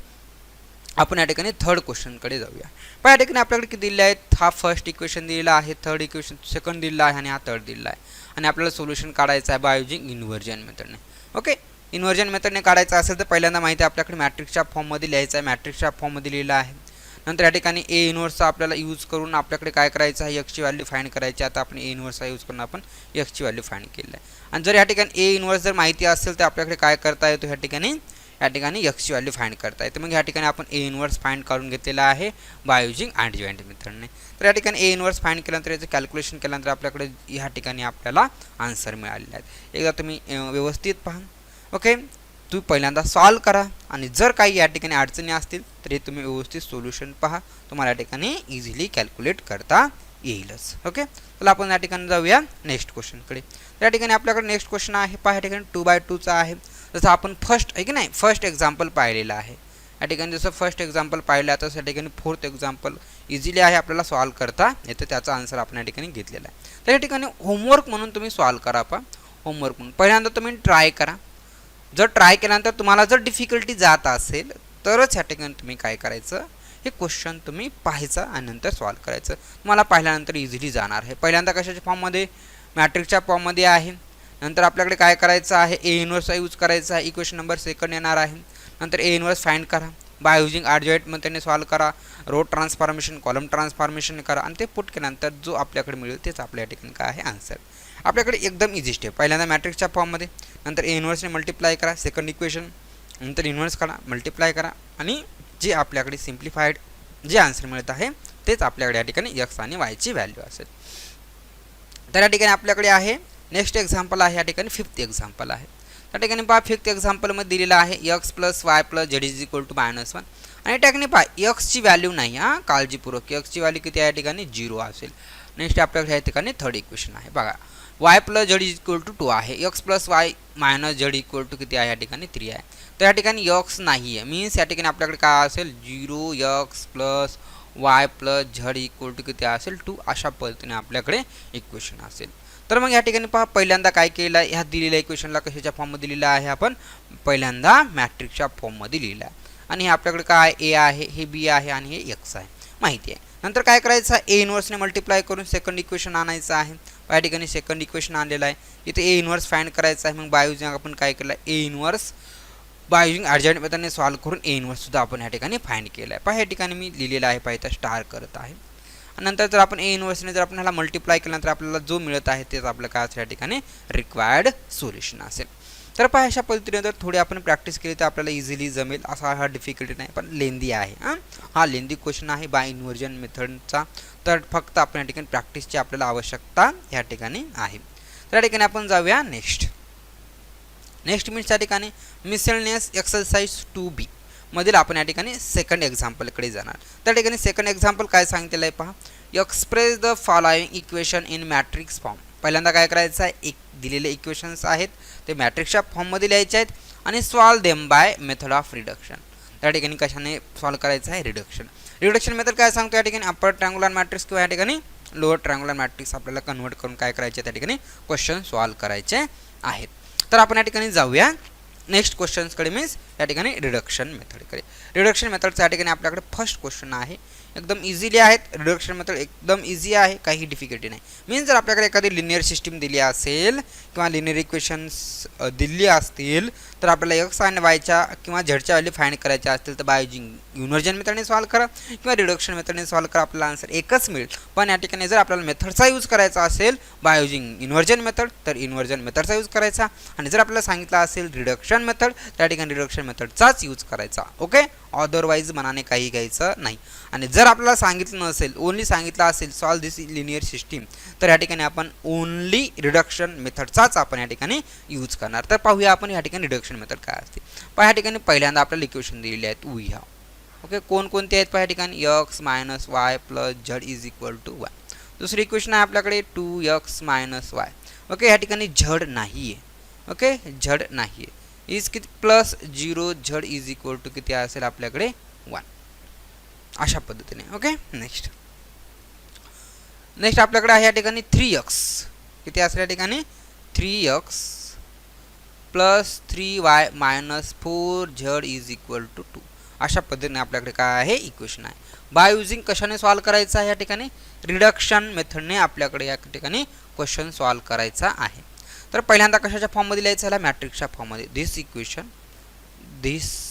आपण या ठिकाणी थर्ड क्वेश्चनकडे जाऊया. पण या ठिकाणी आपल्याकडे किती दिले आहेत, हा फर्स्ट इक्वेशन दिलेला आहे, थर्ड इक्वेशन सेकंड दिलेला आहे आणि हा थर्ड दिलेला आहे. आणि आपल्याला सोल्युशन काढायचं आहे बाय युजिंग इन्व्हर्जन मेथडने. ओके, इन्व्हर्जन मेथडने काढायचं असेल तर पहिल्यांदा माहिती आहे आपल्याकडे मॅट्रिक्सच्या फॉर्ममध्ये लिहायचं आहे. मॅट्रिक्सच्या फॉर्ममध्ये लिहिलं आहे. नंतर या ठिकाणी ए इनव्हर्सचा आपल्याला यूज करून आपल्याकडे काय करायचं आहे, एक्सची व्हॅल्यू फाइंड करायची. आता आपण ए इनव्हर्सचा यूज करून आपण एक्सची व्हॅल्यू फाइंड केलेली आहे. आणि जर या ठिकाणी ए इनव्हर्स जर माहिती असेल तर आपल्याकडे काय करता येतो, या ठिकाणी एक्सची व्हॅल्यू फाइंड करता येते. मग या ठिकाणी आपण ए इनव्हर्स फाइंड करून घेतलेला आहे बाय युजिंग अँड जॉईंट मेथडने. तर या ठिकाणी ए इनव्हर्स फाइंड केल्यानंतर याचं कॅल्क्युलेशन केल्यानंतर आपल्याकडे या ठिकाणी आपल्याला आन्सर मिळालेले आहेत. एकदा तुम्ही व्यवस्थित पहा. ओके, तुम्ही पहिल्यांदा सॉल्व करा आणि जर काही या ठिकाणी अडचणी असतील तर हे तुम्ही व्यवस्थित सोल्युशन पहा, तुम्हाला या ठिकाणी इझिली कॅल्क्युलेट करता येईलच. ओके, तर आपण या ठिकाणी जाऊया नेक्स्ट क्वेश्चनकडे. तर या ठिकाणी आपल्याकडे नेक्स्ट क्वेश्चन आहे पहा, या ठिकाणी 2/2चा आहे. जसं आपण फर्स्ट आहे की नाही, फर्स्ट एक्झाम्पल पाहिलेलं आहे. या ठिकाणी जसं फर्स्ट एक्झाम्पल पाहिलं तसं या ठिकाणी फोर्थ एक्झाम्पल इझिली आहे, आपल्याला सॉल्व करता येतं. त्याचा आन्सर आपण या ठिकाणी घेतलेला आहे. तर या ठिकाणी होमवर्क म्हणून तुम्ही सॉल्व करा. पहा, होमवर्क म्हणून पहिल्यांदा तुम्ही ट्राय करा. जर ट्राय केल्यानंतर तुम्हाला जर डिफिकल्टी जात असेल तरच या ठिकाणी तुम्ही काय करायचं, हे क्वेश्चन तुम्ही पाहायचं आणि नंतर सॉल्व करायचं. तुम्हाला पाहिल्यानंतर इझिली जाणार आहे. पहिल्यांदा कशाच्या फॉर्ममध्ये, मॅट्रिक्सच्या फॉर्ममध्ये आहे. नंतर आपल्याकडे काय करायचं आहे, ए इनव्हर्सचा यूज करायचा आहे. इक्वेशन नंबर सेकंड येणार आहे. नंतर ए इनव्हर्स फाइंड करा, बाय युजिंग अँड जॉईंट मेथडने सॉल्व करा, रो ट्रान्सफॉर्मेशन, कॉलम ट्रान्सफॉर्मेशन करा आणि ते पुट केल्यानंतर जो आपल्याकडे मिळेल तेच आपल्या ठिकाणी काय आहे आन्सर. आपल्याकडे एकदम इझी स्टेप. पहिल्यांदा मॅट्रिक्सच्या फॉर्ममध्ये, नंतर ए इनव्हर्सने मल्टिप्लाय करा, सेकंड इक्वेशन, नंतर इनव्हर्स करा, मल्टिप्लाय करा आणि जे आपल्याकडे सिम्प्लिफाईड जे आन्सर मिळत आहे तेच आपल्याकडे या ठिकाणी एक्स आणि वायची व्हॅल्यू असेल. तर या ठिकाणी आपल्याकडे आहे नेक्स्ट एक्झाम्पल आहे, या ठिकाणी फिफ्थ एक्झाम्पल आहे. त्या ठिकाणी पहा, फिफ्थ एक्झाम्पलमध्ये दिलेला आहे X plus Y plus Z is equal to -1. आणि या ठिकाणी पहा, एक्सची व्हॅल्यू नाही, काळजीपूर्वक एक्सची व्हॅल्यू किती आहे, या ठिकाणी 0 असेल. नेक्स्ट आपल्याकडे या ठिकाणी थर्ड इक्वेशन आहे. बघा, Y plus Z is equal to 2 आहे. X plus Y minus Z equal to किती आहे, या ठिकाणी 3 आहे. तर या ठिकाणी एक्स नाही आहे, मीन्स या ठिकाणी आपल्याकडे काय असेल, 0 X plus Y plus Z equal to किती असेल 2. अशा पद्धतीने आपल्याकडे इक्वेशन असेल. तर मग या ठिकाणी पहा, पहिल्यांदा काय केलं आहे, ह्या दिलेल्या इक्वेशनला कशाच्या फॉर्ममध्ये लिहिलं आहे, आपण पहिल्यांदा मॅट्रिक्सच्या फॉर्ममध्ये लिहिलं आहे. आणि हे आपल्याकडे काय ए आहे, हे बी आहे आणि हे एक्स आहे, माहिती आहे. नंतर काय करायचं, ए इनव्हर्सने मल्टिप्लाय करून सेकंड इक्वेशन आणायचं आहे. या ठिकाणी सेकंड इक्वेशन आणलेलं आहे. इथे ए इनव्हर्स फाइंड करायचं आहे. मग बाय युजिंग आपण काय केलं, A inverse by using adjoint मेथडने सॉल्व करून ए इनव्हर्स सुद्धा आपण या ठिकाणी फाइंड केलं आहे. पहा, या ठिकाणी मी लिहिलेलं आहे, पाहिजे स्टार करत आहे. नंतर जर आपण ए इनव्हर्सने जर आपण ह्याला मल्टिप्लाय केल्यानंतर आपल्याला जो मिळत आहे तेच आपलं काय असेल, या ठिकाणी रिक्वायर्ड सोल्युशन असेल. तर पहा, अशा पद्धतीने जर थोडी आपण प्रॅक्टिस केली तर आपल्याला इझिली जमेल. असा हा डिफिकल्टी नाही, पण लेंदी आहे. हा लेंदी क्वेश्चन आहे बाय इन्व्हर्जन मेथडचा. तर फक्त आपण या ठिकाणी प्रॅक्टिसची आपल्याला आवश्यकता या ठिकाणी आहे. तर या ठिकाणी आपण जाऊया नेक्स्ट मीन्स या ठिकाणी मिसलेनियस एक्सरसाइज 2B मधील आपण या ठिकाणी सेकंड एक्झाम्पलकडे जाणार. त्या ठिकाणी सेकंड एक्झाम्पल काय सांगितलेलं आहे पहा, express the following equation in matrix form. पहिल्यांदा काय करायचं आहे, एक दिलेले इक्वेशन्स आहेत ते मॅट्रिक्सच्या फॉर्ममध्ये लिहायचे आहेत आणि solve them by method of reduction. त्या ठिकाणी कशाने सॉल्व करायचं आहे, रिडक्शन मेथड काय सांगतो, या ठिकाणी अपर ट्रायंगुलर मॅट्रिक्स किंवा या ठिकाणी लोअर ट्रायंगुलर मॅट्रिक्स आपल्याला कन्वर्ट करून काय करायचे, त्या ठिकाणी क्वेश्चन सॉल्व करायचे आहेत. तर आपण या ठिकाणी जाऊया नेक्स्ट क्वेश्चन्सकडे, मीन्स या ठिकाणी रिडक्शन मेथडकडे. रिडक्शन मेथडच्या ठिकाणी आपल्याकडे फर्स्ट क्वेश्चन आहे, एकदम इझिली आहेत. रिडक्शन मेथड एकदम इझी आहे, काही डिफिकल्टी नाही. मीन्स जर आपल्याकडे एखादी लिनियर सिस्टीम दिली असेल किंवा लिनियर इक्वेशन्स दिली असतील तर आपल्याला एक्स आणि वायच्या किंवा झेडच्या व्हॅल्यू फाइंड करायच्या असतील तर बाय युजिंग इन्व्हर्जन मेथडने सॉल्व करा किंवा रिडक्शन मेथडने सॉल्व करा, आपल्याला आन्सर एकच मिळेल. पण या ठिकाणी जर आपल्याला मेथडचा यूज करायचा असेल बाय युजिंग इन्व्हर्जन मेथड तर इन्व्हर्जन मेथडचा यूज करायचा, आणि जर आपल्याला सांगितलं असेल रिडक्शन मेथड त्या ठिकाणी रिडक्शन मेथडचाच यूज करायचा. ओके, अदरवाईज मनाने काही घ्यायचं नाही. आणि जर आपल्याला सांगितलं नसेल, ओनली सांगितलं असेल सॉल्व दिस लिनियर सिस्टीम, तर या ठिकाणी आपण ओनली रिडक्शन मेथडचाच आपण या ठिकाणी यूज करणार. तर पाहूया आपण या ठिकाणी रिडक्शन मेथड काय असते. पण या ठिकाणी पहिल्यांदा आपल्याला इक्वेशन दिलेली आहेत वी हॅव. ओके, कोणकोणते आहेत या ठिकाणी, X minus Y plus Z is equal to Y. दुसरी इक्वेशन आहे आपल्याकडे 2x मायनस वाय. ओके, या ठिकाणी झेड नाही आहे. ओके, झेड नाही आहे, इज किती plus 0 Z is equal to किती असेल आपल्याकडे 1. अशा पद्धतीने. ओके, नेक्स्ट आपल्याकडे आहे या ठिकाणी 3x किती असेल, या ठिकाणी 3x plus 3y minus 4z is equal to 2. अशा पद्धतीने आपल्याकडे काय आहे इक्वेशन आहे. बाय युजिंग कशाने सॉल्व करायचं आहे, या ठिकाणी रिडक्शन मेथडने आपल्याकडे या ठिकाणी क्वेश्चन सॉल्व करायचा आहे. तर पहिल्यांदा कशाच्या फॉर्ममध्ये लिहायचं आहे, मॅट्रिक्सच्या फॉर्ममध्ये. दिस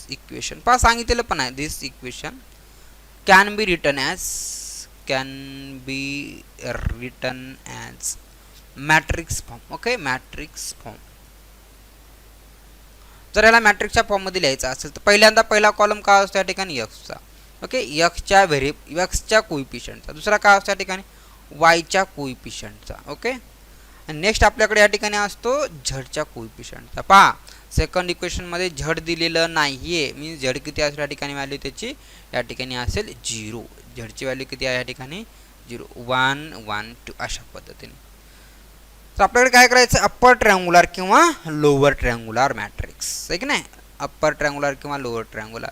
इक्वेशन पहा सांगितलेलं पण आहे, this equation can be written as can be written as matrix form. Okay, matrix form. जर याला मॅट्रिक्सच्या फॉर्ममध्ये लिहायचं असेल तर पहिल्यांदा पहिला कॉलम काय असतो या ठिकाणी एक्सचा. ओके, एक्सच्या कोइफिशियंटचा. दुसरा काय असतो या ठिकाणी वायच्या कोइफिशियंटचा. ओके, आणि नेक्स्ट आपल्याकडे या ठिकाणी असतो झडच्या कोइफिशियंटचा. पहा सेकंड इक्वेशनमध्ये झड दिलेलं नाहीये, मीन्स झड किती असेल या ठिकाणी व्हॅल्यू त्याची या ठिकाणी असेल 0. झडची व्हॅल्यू किती आहे या ठिकाणी 0, 1 1 2 अशा पद्धतीने. तर आपल्याकडे काय करायचं, अप्पर ट्रायंगुलर किंवा लोअर ट्रायंगुलर मॅट्रिक्स आहे की नाही, अप्पर ट्रायंगुलर किंवा लोअर ट्रायंगुलर.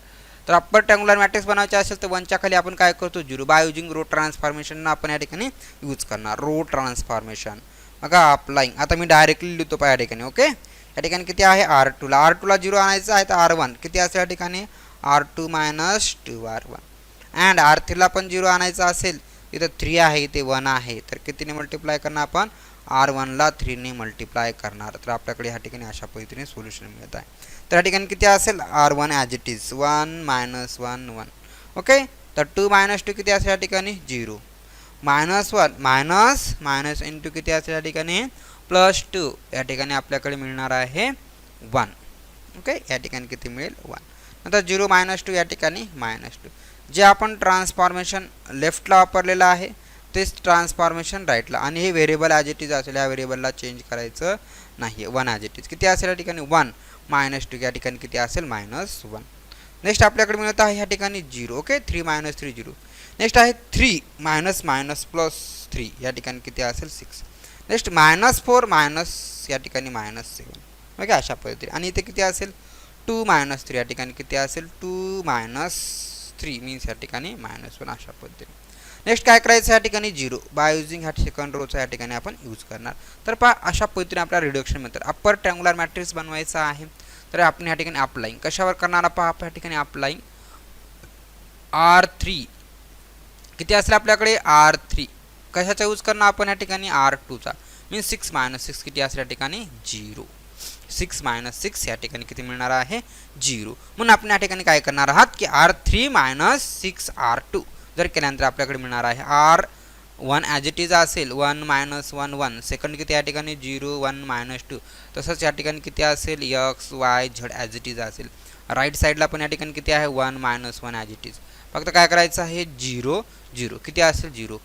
तर अप्पर ट्रायंगुलर मॅट्रिक्स बनवायचे असेल तर 1च्या खाली आपण काय करतो 0. बाय युजिंग रो ट्रान्सफॉर्मेशन आपण या ठिकाणी यूज करणार रो ट्रान्सफॉर्मेशन. बघा अप्लाइंग, आता मी डायरेक्टली लिहितो पहा या ठिकाणी. ओके, या ठिकाणी किती आहे R2ला 0 आणायचं आहे तर R1 किती असेल या ठिकाणी R2 मायनस 2R1. अँड R3ला पण 0 आणायचं असेल, इथं 3 आहे इथे 1 आहे, तर कितीने मल्टिप्लाय करणार आपण R1ला 3ने मल्टिप्लाय करणार. तर आपल्याकडे ह्या ठिकाणी अशा पद्धतीने सोल्युशन मिळत आहे. तर या ठिकाणी किती असेल R1 as it is 1 minus 1 1. Okay, तर 2 मायनस 2 किती असेल या ठिकाणी 0. मायनस 1 मायनस इंटू किती असेल या ठिकाणी प्लस 2, या ठिकाणी आपल्याकडे मिळणार आहे 1. ओके, या ठिकाणी किती मिळेल 1. नंतर 0 मायनस 2 या ठिकाणी मायनस 2. जे आपण ट्रान्सफॉर्मेशन लेफ्टला वापरलेलं आहे तेच ट्रान्सफॉर्मेशन राईटला. आणि हे व्हेरिएबल ॲज इट इज असेल, या व्हेरिएबलला चेंज करायचं नाही आहे. 1 ॲज इट इज किती असेल या ठिकाणी 1 मायनस 2, या ठिकाणी किती असेल मायनस 1. नेक्स्ट आपल्याकडे मिळत आहे या ठिकाणी 0. Okay, 3 minus 3 0. नेक्स्ट आहे 3 मायनस मायनस प्लस 3, या ठिकाणी किती असेल 6. नेक्स्ट मायनस 4 मायनस या ठिकाणी मायनस 7. ओके, अशा पद्धतीने. आणि इथे किती असेल 2 मायनस 3, या ठिकाणी किती असेल 2 मायनस 3 मीन्स या ठिकाणी मायनस 1 अशा पद्धतीने. नेक्स्ट काय करायचं या ठिकाणी 0 बाय युजिंग ह्या सेकंड रोचा या ठिकाणी आपण यूज करणार. तर पहा अशा पद्धतीने आपल्याला reduction method upper triangular matrix बनवायचा आहे. तर आपण या ठिकाणी अप्लाइंग कशावर करणार, पहा आपण या ठिकाणी अप्लाइंग R3 किती असेल आपल्याकडे R3 कशाचा यूज करणार आपण या ठिकाणी R2चा. मीन्स 6 मायनस 6 किती असेल या ठिकाणी 0. 6 मायनस 6 या ठिकाणी किती मिळणार आहे 0. म्हणून आपण या ठिकाणी काय करणार आहात की R3 मायनस 6 R2 जर केल्यानंतर आपल्याकडे मिळणार आहे R1 ॲज इट इज असेल 1 मायनस 1 1. सेकंड किती या ठिकाणी 0 1 मायनस 2. तसंच या ठिकाणी किती असेल x Y Z as it is असेल. राईट साईडला पण या ठिकाणी किती आहे 1 मायनस 1 ॲज इट इज. फक्त काय करायचं आहे 0 0 किती असेल 0.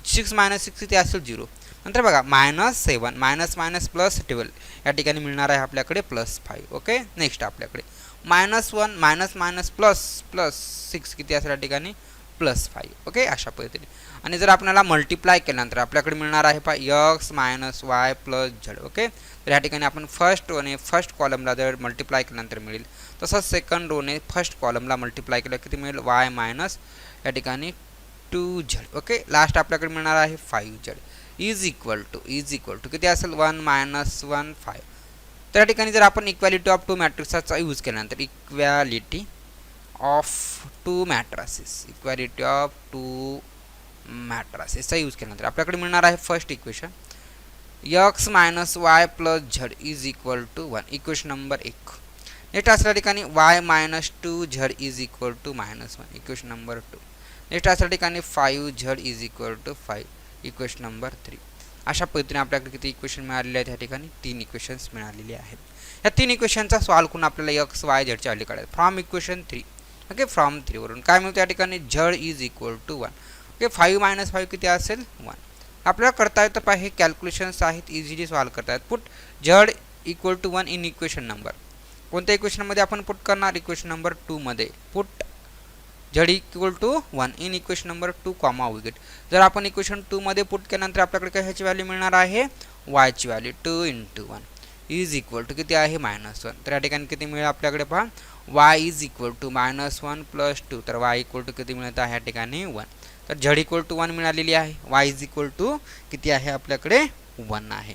6 मायनस 6 किती असेल 0. नंतर बघा मायनस 7 मायनस मायनस प्लस 12 या ठिकाणी मिळणार आहे आपल्याकडे प्लस 5. ओके, नेक्स्ट आपल्याकडे minus 1 minus minus plus plus 6 किती असेल या ठिकाणी प्लस 5. ओके, अशा पद्धतीने. आणि जर आपल्याला मल्टिप्लाय केल्यानंतर आपल्याकडे मिळणार आहे पहा x minus Y plus Z. Okay, तर या ठिकाणी आपण फर्स्ट रोने फर्स्ट कॉलमला जर मल्टिप्लाय केल्यानंतर मिळेल, तसंच सेकंड रोने फर्स्ट कॉलमला मल्टिप्लाय केलं किती मिळेल वाय मायनस या ठिकाणी 2z. ओके, लास्ट आपल्याकडे मिळणार आहे 5z इज इक्वल टू किती असेल 1 मायनस 1 5. तर या ठिकाणी जर आपण इक्वॅलिटी ऑफ टू मॅट्रिक्सचा यूज केल्यानंतर इक्वॅलिटी ऑफ टू मॅट्रिसेसचा यूज केल्यानंतर आपल्याकडे मिळणार आहे first equation X minus Y plus Z is equal to 1. Equation number 1. Next असल्या ठिकाणी Y minus 2z is equal to minus 1. Equation number 2. Next असल्या ठिकाणी 5z is equal to 5. Equation number 3. अशा पद्धतीने आपल्याकडे किती इक्वेशन मिळालेले आहेत या ठिकाणी 3 इक्वेशन्स मिळालेले आहेत. या 3 इक्वेशनचा सॉल्व करून आपल्याला एक्स वाय झेडच्या व्हॅल्यू काढायचं फ्रॉम इक्वेशन 3. ओके, फ्रॉम 3 वरून काय मिळतं या ठिकाणी Z is equal to 1. Okay, 5 minus 5 किती असेल 1. आपल्याला करता येतं पहा हे कॅल्क्युलेशन्स आहेत इझिली सॉल्व करता येतात. Put z equal to 1 in equation number. कोणत्या इक्वेशनमध्ये आपण पुट करणार इक्वेशन नंबर 2 मध्ये. Put z equal to 1 in equation number 2 comma we get. जर आपण इक्वेशन 2 मध्ये पुट केल्यानंतर आपल्याकडे काय ह्याची व्हॅल्यू मिळणार आहे वायची value 2 into 1 is equal to किती आहे मायनस 1. तर या ठिकाणी किती मिळेल आपल्याकडे पहा y is equal to minus 1 plus 2. तर y इक्वल टू किती मिळत आहे या ठिकाणी 1. तर झेड इक्वल टू 1 मिळालेली आहे. y इज इक्वल टू किती आहे आपल्याकडे 1 आहे.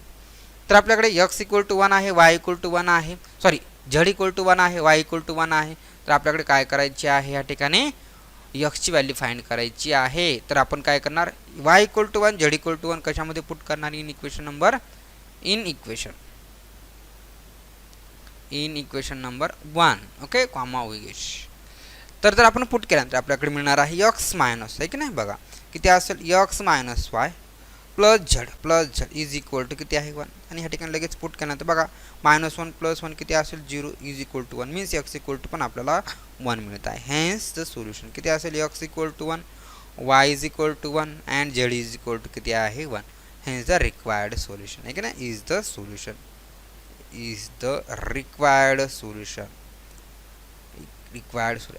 तर आपल्याकडे x इक्वल टू 1 आहे y इक्वल टू 1 आहे सॉरी झेड इक्वल टू 1 आहे y इक्वल टू 1 आहे. तर आपल्याकडे काय करायचे आहे या ठिकाणी x ची व्हॅल्यू फाइंड करायची आहे. तर आपण काय करणार y equal to 1 z equal to 1 कशामध्ये पुट करणार in equation number 1. Okay, comma we get. तर जर आपण पुट केल्यानंतर आपल्याकडे मिळणार आहे यक्स मायनस आहे की नाही बघा किती असेल x minus Y plus झड is equal to किती आहे 1 आणि ह्या ठिकाणी लगेच पुट केल्यानंतर बघा -1 + 1 किती असेल 0 is equal to 1 means x equal to पण आपल्याला 1 मिळत आहे. हेन्स द सोल्युशन किती असेल x equal to 1 y is equal to 1 and z is equal to किती आहे 1. हेन्स द रिक्वायर्ड सोल्युशन आहे की नाही is the solution required solution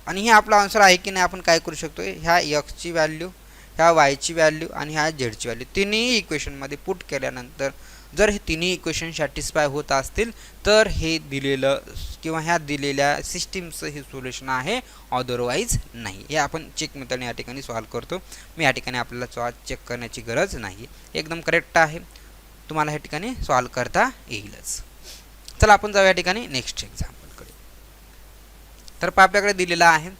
आणि हे आपला आन्सर आहे की नाही आपण काय करू शकतो ह्या एक्सची व्हॅल्यू ह्या वायची व्हॅल्यू आणि ह्या झेडची व्हॅल्यू तिन्ही इक्वेशनमध्ये पुट केल्यानंतर जर हे तिन्ही इक्वेशन सॅटिस्फाय होत असतील तर हे दिलेलं किंवा ह्या दिलेल्या सिस्टीमचं हे सोल्युशन आहे अदरवाईज नाही. हे आपण चेक मेथडने या ठिकाणी सॉल्व्ह करतो. मी या ठिकाणी आपल्याला चेक करण्याची गरज नाही एकदम करेक्ट आहे तुम्हाला या ठिकाणी सॉल्व्ह करता येईलच. चला आपण जाऊ या ठिकाणी नेक्स्ट एक्झाम्पलकडे. तर पहा आपल्याकडे दिलेला आहे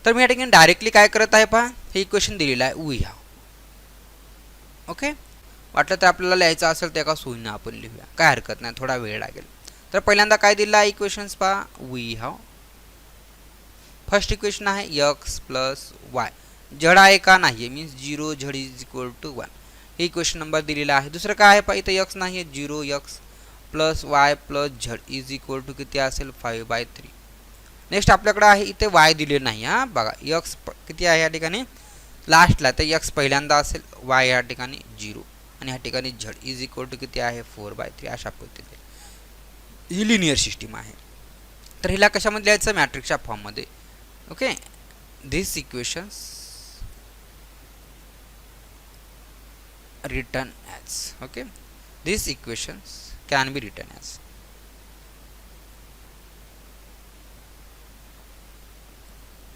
तर मी या ठिकाणी डायरेक्टली काय करत आहे पहा हे इक्वेशन दिलेलं आहे वी हॅव ओके वाटलं तर आपल्याला लिहायचं असेल तर एका सोयीनं आपण लिहूया काय हरकत नाही थोडा वेळ लागेल. तर पहिल्यांदा काय दिलेलं आहे इक्वेशन्स पहा वी हॅव फर्स्ट इक्वेशन आहे एक्स प्लस वाय झड आहे का नाही मीन्स 0 झड इज इक्वल टू 1 हे इक्वेशन नंबर दिलेला आहे. दुसरं काय आहे पहा इथं एक्स नाही आहे 0 X plus Y plus झड is equal to किती असेल 5/3. नेक्स्ट आपल्याकडे आहे इथे वाय दिले नाही हां बघा एक्स किती आहे या ठिकाणी लास्टला तर एक्स पहिल्यांदा असेल वाय या ठिकाणी 0 आणि या ठिकाणी झड इज इक्वल टू किती आहे 4/3 अशा पद्धतीने ही लिनियर सिस्टीम आहे. तर हिला कशामध्ये लिहायचं मॅट्रिक्सच्या फॉर्ममध्ये okay this equations return as okay this equations can be return as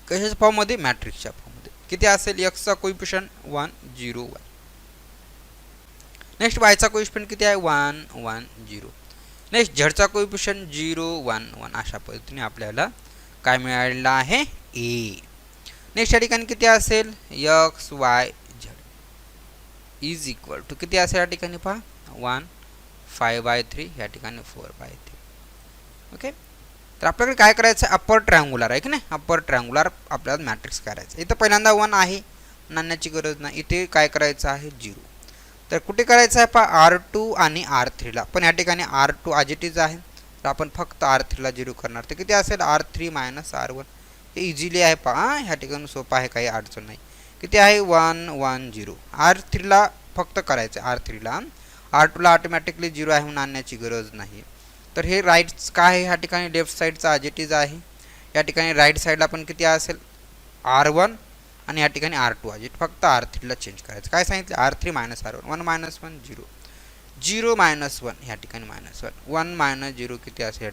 कशाच्या फॉर्ममध्ये मॅट्रिक्सच्या फॉर्ममध्ये किती असेल एक्सचा कोइफिशियंट 1 0 1 नेक्स्ट वायचा कोइफिशियंट किती आहे 1 1 0 नेक्स्ट झडचा कोइफिशियंट 0 1 1 अशा पद्धतीने आपल्याला काय मिळालेलं आहे ए. नेक्स्ट या ठिकाणी किती असेल x Y झड is equal to किती असेल या ठिकाणी पहा 1 5/3 या ठिकाणी 4/3 ओके. तर आपल्याकडे काय करायचं अप्पर ट्रायंगुलर आहे की नाही अप्पर ट्रायंगुलर आपल्याला मॅट्रिक्स करायचं. इथं पहिल्यांदा 1 आहे नाण्याची गरज नाही इथे काय करायचं आहे 0. तर कुठे करायचं आहे पहा R2 आणि R3ला पण या ठिकाणी R2 ॲज इट इज आहे तर आपण फक्त R3ला 0 करणार तर किती असेल R3 - R1 हे इझिली आहे पहा ह्या ठिकाणी सोपं आहे काही अडचण नाही. किती आहे 1 1 0 R3ला फक्त करायचं R3ला R2ला ऑटोमॅटिकली 0 आहे म्हणून आणण्याची गरज नाही. तर हे राईट काय आहे ह्या ठिकाणी लेफ्ट साईडचा ॲज इट इज आहे या ठिकाणी राईट साईडला पण किती असेल R1 आणि या ठिकाणी R2 ॲज इट फक्त R3ला चेंज करायचं काय सांगितलं R3 - R1 1 - 1 0 0 - 1 ह्या ठिकाणी -1 1 - 0 किती असेल ह्या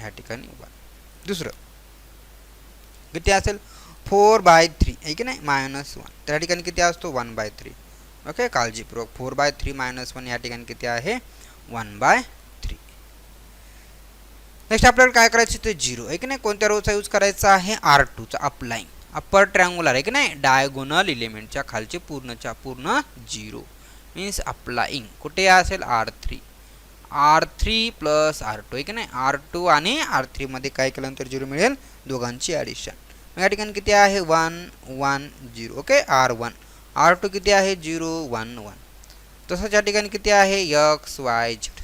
ठिकाणी 1. दुसरं किती असेल 4/3 आहे की नाही -1 तर या ठिकाणी किती असतो 1/3 ओके काळजीपूर्वक 4/3 - 1 या ठिकाणी किती आहे 1/3. नेक्स्ट आपल्याला काय करायचं ते 0 आहे की नाही कोणत्या रोचा यूज करायचा आहे R2चा अप्लाइंग अप्पर ट्रायंगुलर आहे की नाही डायगोनल एलिमेंटच्या खालचे पूर्णच्या पूर्ण 0 मीन्स अप्लाइंग कुठे असेल R3 + R2 आहे की नाही R2 आणि R3 मध्ये काय केल्यानंतर 0 मिळेल दोघांची ॲडिशन. या ठिकाणी किती आहे 1 1 0 ओके R1 R2 किती आहे 0 1 1 तसंच या ठिकाणी किती आहे x Y z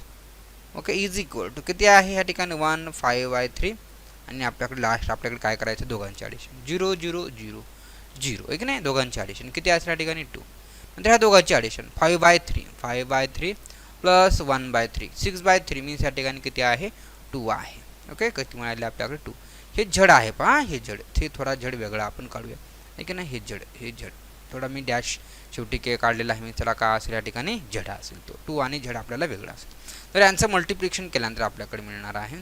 okay is equal to किती आहे या ठिकाणी 1 5/3 आणि आपल्याकडे लास्ट आपल्याकडे काय करायचं दोघांची ॲडिशन 0 0 0 0 आहे की नाही दोघांची ॲडिशन किती असेल या ठिकाणी 2 नंतर ह्या दोघांची ॲडिशन 5/3 प्लस 1/3 6/3 मीन्स या ठिकाणी किती आहे 2 आहे ओके किती मिळाले आपल्याकडे 2. हे झड आहे पहा हे झड हे थोडा झड वेगळा आपण काढूया आहे की नाही हे झड थोडा मी डॅश शेवटी के काढलेला आहे मी चला का असेल या ठिकाणी झड असेल तो 2 आणि झड आपल्याला वेगळा असेल. तर यांचं मल्टिप्लिकेशन केल्यानंतर आपल्याकडे मिळणार आहे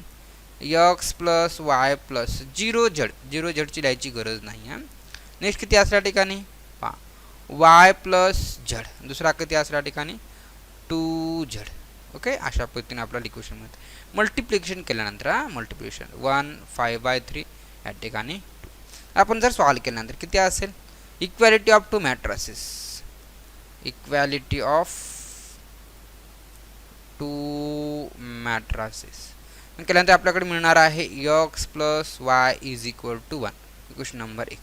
एक्स प्लस वाय प्लस 0 झडची लिहायची गरज नाही आहे. नेक्स्ट किती असेल या ठिकाणी पहा वाय प्लस झड दुसरा किती असेल या ठिकाणी 2 झड ओके अशा पद्धतीने आपल्याला इक्वेशन मिळते. मल्टिप्लिकेशन केल्यानंतर मल्टिप्लिकेशन 1 5/3 या ठिकाणी 2 आपण जर सॉल्व केल्यानंतर किती असेल इक्वॅलिटी ऑफ 2 मॅट्रिसेस केल्यानंतर आपल्याकडे मिळणार आहे x plus Y is equal to 1, equation number 1.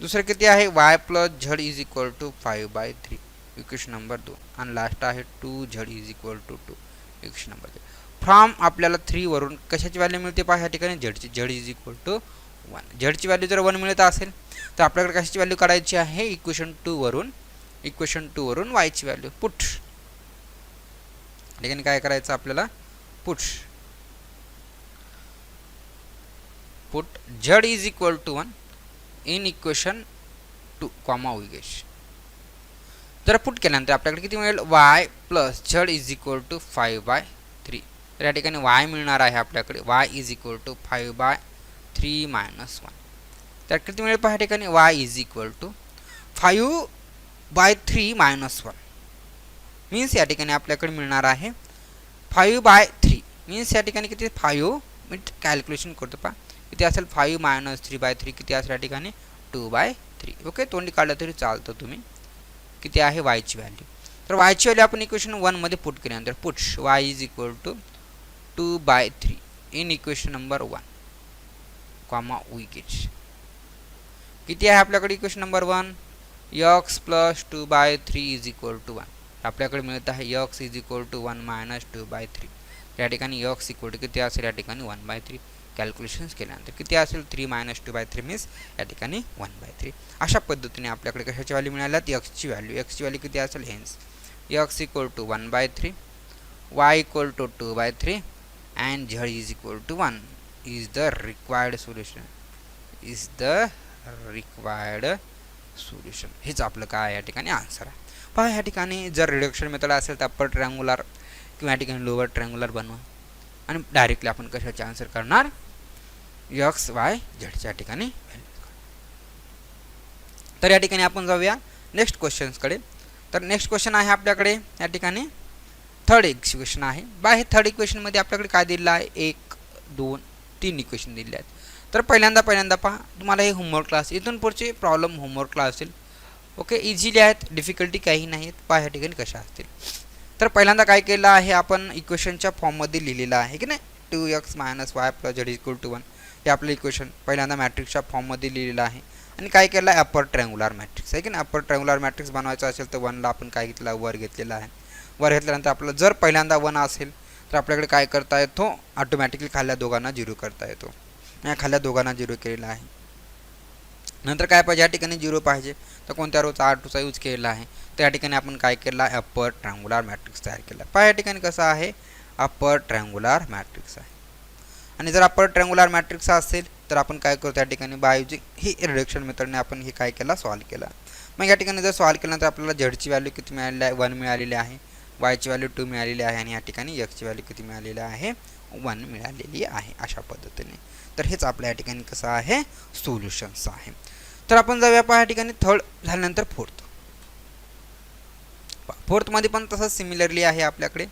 दुसरं किती आहे y plus Z is equal to 5/3, equation number 2. आणि लास्ट आहे 2z is equal to 2, equation number 3. From आपल्याला 3 वरून कशाची व्हॅल्यू मिळते पहा ह्या ठिकाणी झेडची, झेड इज इक्वल टू 1. झेडची व्हॅल्यू जर 1 मिळत असेल तर आपल्याकडे कशाची व्हॅल्यू काढायची आहे इक्वेशन 2 वरून y ची व्हॅल्यू पुट. ठिकाणी काय करायचं आपल्याला put z is equal to 1 in equation 2 comma we get. जर पुट केल्यानंतर आपल्याकडे किती मिळेल y plus Z is equal to 5/3. तर या ठिकाणी y मिळणार आहे आपल्याकडे y is equal to 5/3 minus 1. तर किती मिळेल पहा ठिकाणी y is equal to 5/3 minus 1 means या ठिकाणी आपल्याकडे मिळणार आहे 5/3 मीन्स या ठिकाणी किती 5 मी कॅल्क्युलेशन करतो पहा किती असेल 5 मायनस 3/3 किती असेल या ठिकाणी 2/3. ओके तोंडी काढलं तरी चालतं तुम्ही. किती आहे y ची व्हॅल्यू. तर y ची व्हॅल्यू आपण इक्वेशन 1 मध्ये पुट केल्यानंतर put y is equal to 2/3 in equation number 1 comma we get. किती आहे आपल्याकडे equation number 1 x plus 2/3 is equal to 1. आपल्याकडे मिळत आहे x is equal to 1 minus 2/3. या ठिकाणी x इक्वल टू किती असेल या ठिकाणी 1/3. कॅल्क्युलेशन्स केल्यानंतर किती असेल 3 मायनस 2/3 मीन्स या ठिकाणी 1/3. अशा पद्धतीने आपल्याकडे कशाची व्हॅल्यू मिळाल्यात x ची व्हॅल्यू किती असेल hence x equal to 1/3 y equal to 2/3 and z is equal to 1 is the required solution. हेच आपलं काय या ठिकाणी आन्सर आहे. पहा या ठिकाणी जर रिडक्शन मेथड असेल तर अप्पर ट्रायंगुलर किंवा या ठिकाणी लोअर ट्रायंगुलर बनवा आणि डायरेक्टली आपण कशाचे आन्सर करणार x y z च्या ठिकाणी. तर या ठिकाणी आपण जाऊया नेक्स्ट क्वेश्चन्सकडे. तर नेक्स्ट क्वेश्चन आहे आपल्याकडे या ठिकाणी थर्ड इक्वेशन आहे. बा हे थर्ड इक्वेशनमध्ये आपल्याकडे काय दिलेलं आहे 1 2 3 इक्वेशन दिलेले आहेत. तर पहिल्यांदा पहा तुम्हाला हे होमवर्क क्लास इथून पुढचे प्रॉब्लेम होमवर्क क्लास असेल. ओके इझिली आहेत डिफिकल्टी काही नाही आहेत. पहा ह्या ठिकाणी कशा असतील. तर पहिल्यांदा काय केलं आहे आपण इक्वेशनच्या फॉर्ममध्ये लिहिलेलं आहे की नाही 2x minus Y plus Z equal to 1 हे आपलं इक्वेशन पहिल्यांदा मॅट्रिक्सच्या फॉर्ममध्ये लिहिलेलं आहे. आणि काय केलं आहे अप्पर ट्रायंगुलर मॅट्रिक्स आहे की नाही. अप्पर ट्रायंगुलर मॅट्रिक्स बनवायचं असेल तर 1ला आपण काय घेतलं वर घेतलेलं आहे. वर घेतल्यानंतर आपलं जर पहिल्यांदा 1 असेल तर आपल्याकडे काय करता येतो ऑटोमॅटिकली खाल्ल्या दोघांना 0 करता येतो. खाल्ल्या दोघांना 0 केलेला आहे. नंतर काय पाहिजे या ठिकाणी 0 पाहिजे तर कोणत्या रोचा R2चा यूज केलेला आहे. तर या ठिकाणी आपण काय केलं आहे अप्पर ट्रायंगुलर मॅट्रिक्स तयार केला. पहा या ठिकाणी कसं आहे अप्पर ट्रायंगुलर मॅट्रिक्स आहे. आणि जर अप्पर ट्रायंगुलर मॅट्रिक्स असेल तर आपण काय करतो या ठिकाणी बाय युजिंग ही रिडक्शन मेथडने आपण हे काय केला सॉल्व केला. मग या ठिकाणी जर सॉल्व केल्यानंतर आपल्याला झेडची व्हॅल्यू किती मिळालेली आहे 1 मिळालेली आहे. वायची व्हॅल्यू 2 मिळालेली आहे आणि या ठिकाणी एक्सची व्हॅल्यू किती मिळालेली आहे 1 मिळालेली आहे. अशा पद्धतीने तर हेच आपल्या या ठिकाणी कसं आहे सोल्युशन्स आहे. तर आपण जाऊया पहा या ठिकाणी थर्ड झाल्यानंतर फोर्थमध्ये पण तसंच सिमिलरली आहे. आपल्याकडे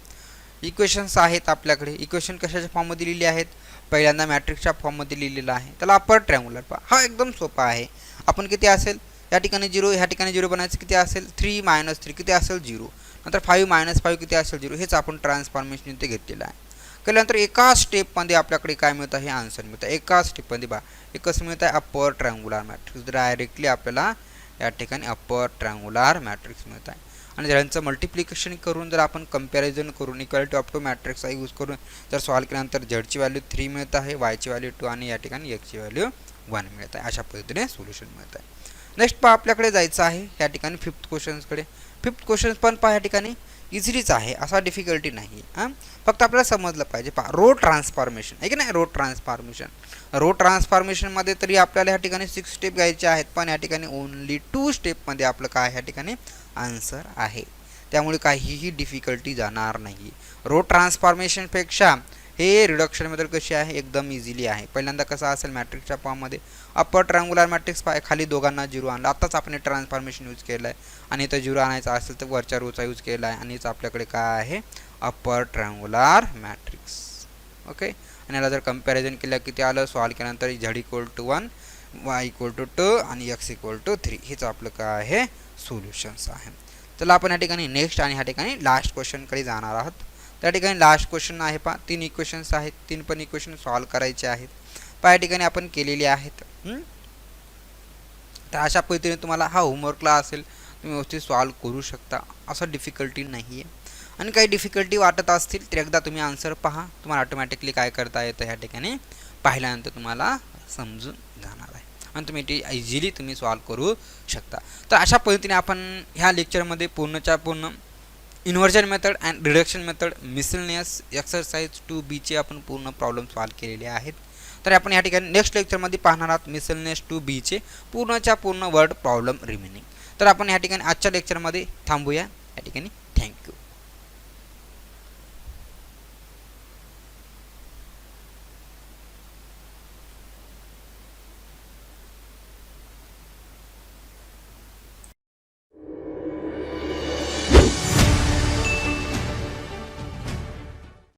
इक्वेशन्स आहेत. आपल्याकडे इक्वेशन कशाच्या फॉर्ममध्ये लिहिली आहेत पहिल्यांदा मॅट्रिक्सच्या फॉर्ममध्ये लिहिलेलं आहे. त्याला अप्पर ट्रायंगुलर पहा हा एकदम सोपा आहे. आपण किती असेल या ठिकाणी 0 ह्या ठिकाणी 0 बनायचं किती असेल 3 मायनस 3 किती असेल 0 नंतर 5 मायनस 5 किती असेल 0 हेच आपण ट्रान्सफॉर्मेशन इथे घेतलेलं आहे. केल्यानंतर एका स्टेपमध्ये आपल्याकडे काय मिळतं हे आन्सर मिळतं. एका स्टेपमध्ये बा एक कसं मिळतं आहे अप्पर ट्रायंगुलर मॅट्रिक्स डायरेक्टली आपल्याला या ठिकाणी अप्पर ट्रायंगुलर मॅट्रिक्स मिळत आहे. आणि ज्यांचं मल्टिप्लिकेशन करून जर आपण कंपॅरिझन करून इक्वॅलिटी ऑफ टू मॅट्रिक्सचा यूज करून जर सॉल्व केल्यानंतर झेडची व्हॅल्यू 3 मिळत आहे वायची व्हॅल्यू 2 आणि या ठिकाणी एक्सची व्हॅल्यू 1 मिळत आहे. अशा पद्धतीने सोल्युशन मिळत आहे. नेक्स्ट पहा आपल्याकडे जायचं आहे या ठिकाणी फिफ्थ क्वेश्चन्सकडे. फिफ्थ क्वेश्चन पण पहा या ठिकाणी इझिलीच आहे असा डिफिकल्टी नाही. फक्त आपल्याला समजलं पाहिजे पहा रो ट्रान्सफॉर्मेशन आहे की नाही. रो ट्रान्सफॉर्मेशनमध्ये तरी आपल्याला या ठिकाणी 6 स्टेप घ्यायचे आहेत पण या ठिकाणी ओनली 2 स्टेपमध्ये आपलं काय या ठिकाणी आन्सर आहे. त्यामुळे काहीही डिफिकल्टी जाणार नाही. रो ट्रान्सफॉर्मेशनपेक्षा हे रिडक्शन मेथड कशी आहे एकदम इझिली आहे. पहिल्यांदा कसं असेल मॅट्रिक्सच्या फॉर्ममध्ये अप्पर ट्रायंगुलर मॅट्रिक्स खाली दोघांना 0 आणला. आताच आपण ट्रान्सफॉर्मेशन यूज केलं आहे आणि इथं 0 आणायचं असेल तर वरच्या रोचा यूज केला आहे आणि आपल्याकडे काय आहे अप्पर ट्रायंगुलर मॅट्रिक्स. ओके आणि याला जर कंपॅरिझन केलं किती आलं सॉल्व केल्यानंतर z equal to 1 y equal to 2 आणि एक्स इक्वल टू 3 हेच आपलं काय आहे सोल्युशन्स आहे. चला आपण या ठिकाणी नेक्स्ट आणि ह्या ठिकाणी लास्ट क्वेश्चनकडे जाणार आहोत. त्या ठिकाणी लास्ट क्वेश्चन आहे पहा, 3 इक्वेशन्स आहेत, 3 पण इक्वेशन सॉल्व करायचे आहेत पहा, या ठिकाणी आपण केलेले आहेत. तर अशा पद्धतीने तुम्हाला हा होमवर्कला असेल, तुम्ही व्यवस्थित सॉल्व करू शकता, असं डिफिकल्टी नाही आहे. आणि काही डिफिकल्टी वाटत असतील तर एकदा तुम्ही आन्सर पहा, तुम्हाला ऑटोमॅटिकली काय करता येतं ह्या ठिकाणी पाहिल्यानंतर तुम्हाला समजून जाणार आहे आणि तुम्ही ते इझिली तुम्ही सॉल्व करू शकता. तर अशा पद्धतीने आपण ह्या लेक्चरमध्ये पूर्णच्या पूर्ण inversion method and reduction method miscellaneous exercise 2B आपण पूर्ण प्रॉब्लेम सॉल्व केलेले आहेत. तर आपण या ठिकाणी नेक्स्ट लेक्चरमध्ये पाहणार आहोत मिसलनियस 2B पूर्णच्या पूर्ण वर्ड प्रॉब्लेम रिमेनिंग. तर आपण या ठिकाणी आजच्या लेक्चरमध्ये थांबूया. या ठिकाणी थँक्यू.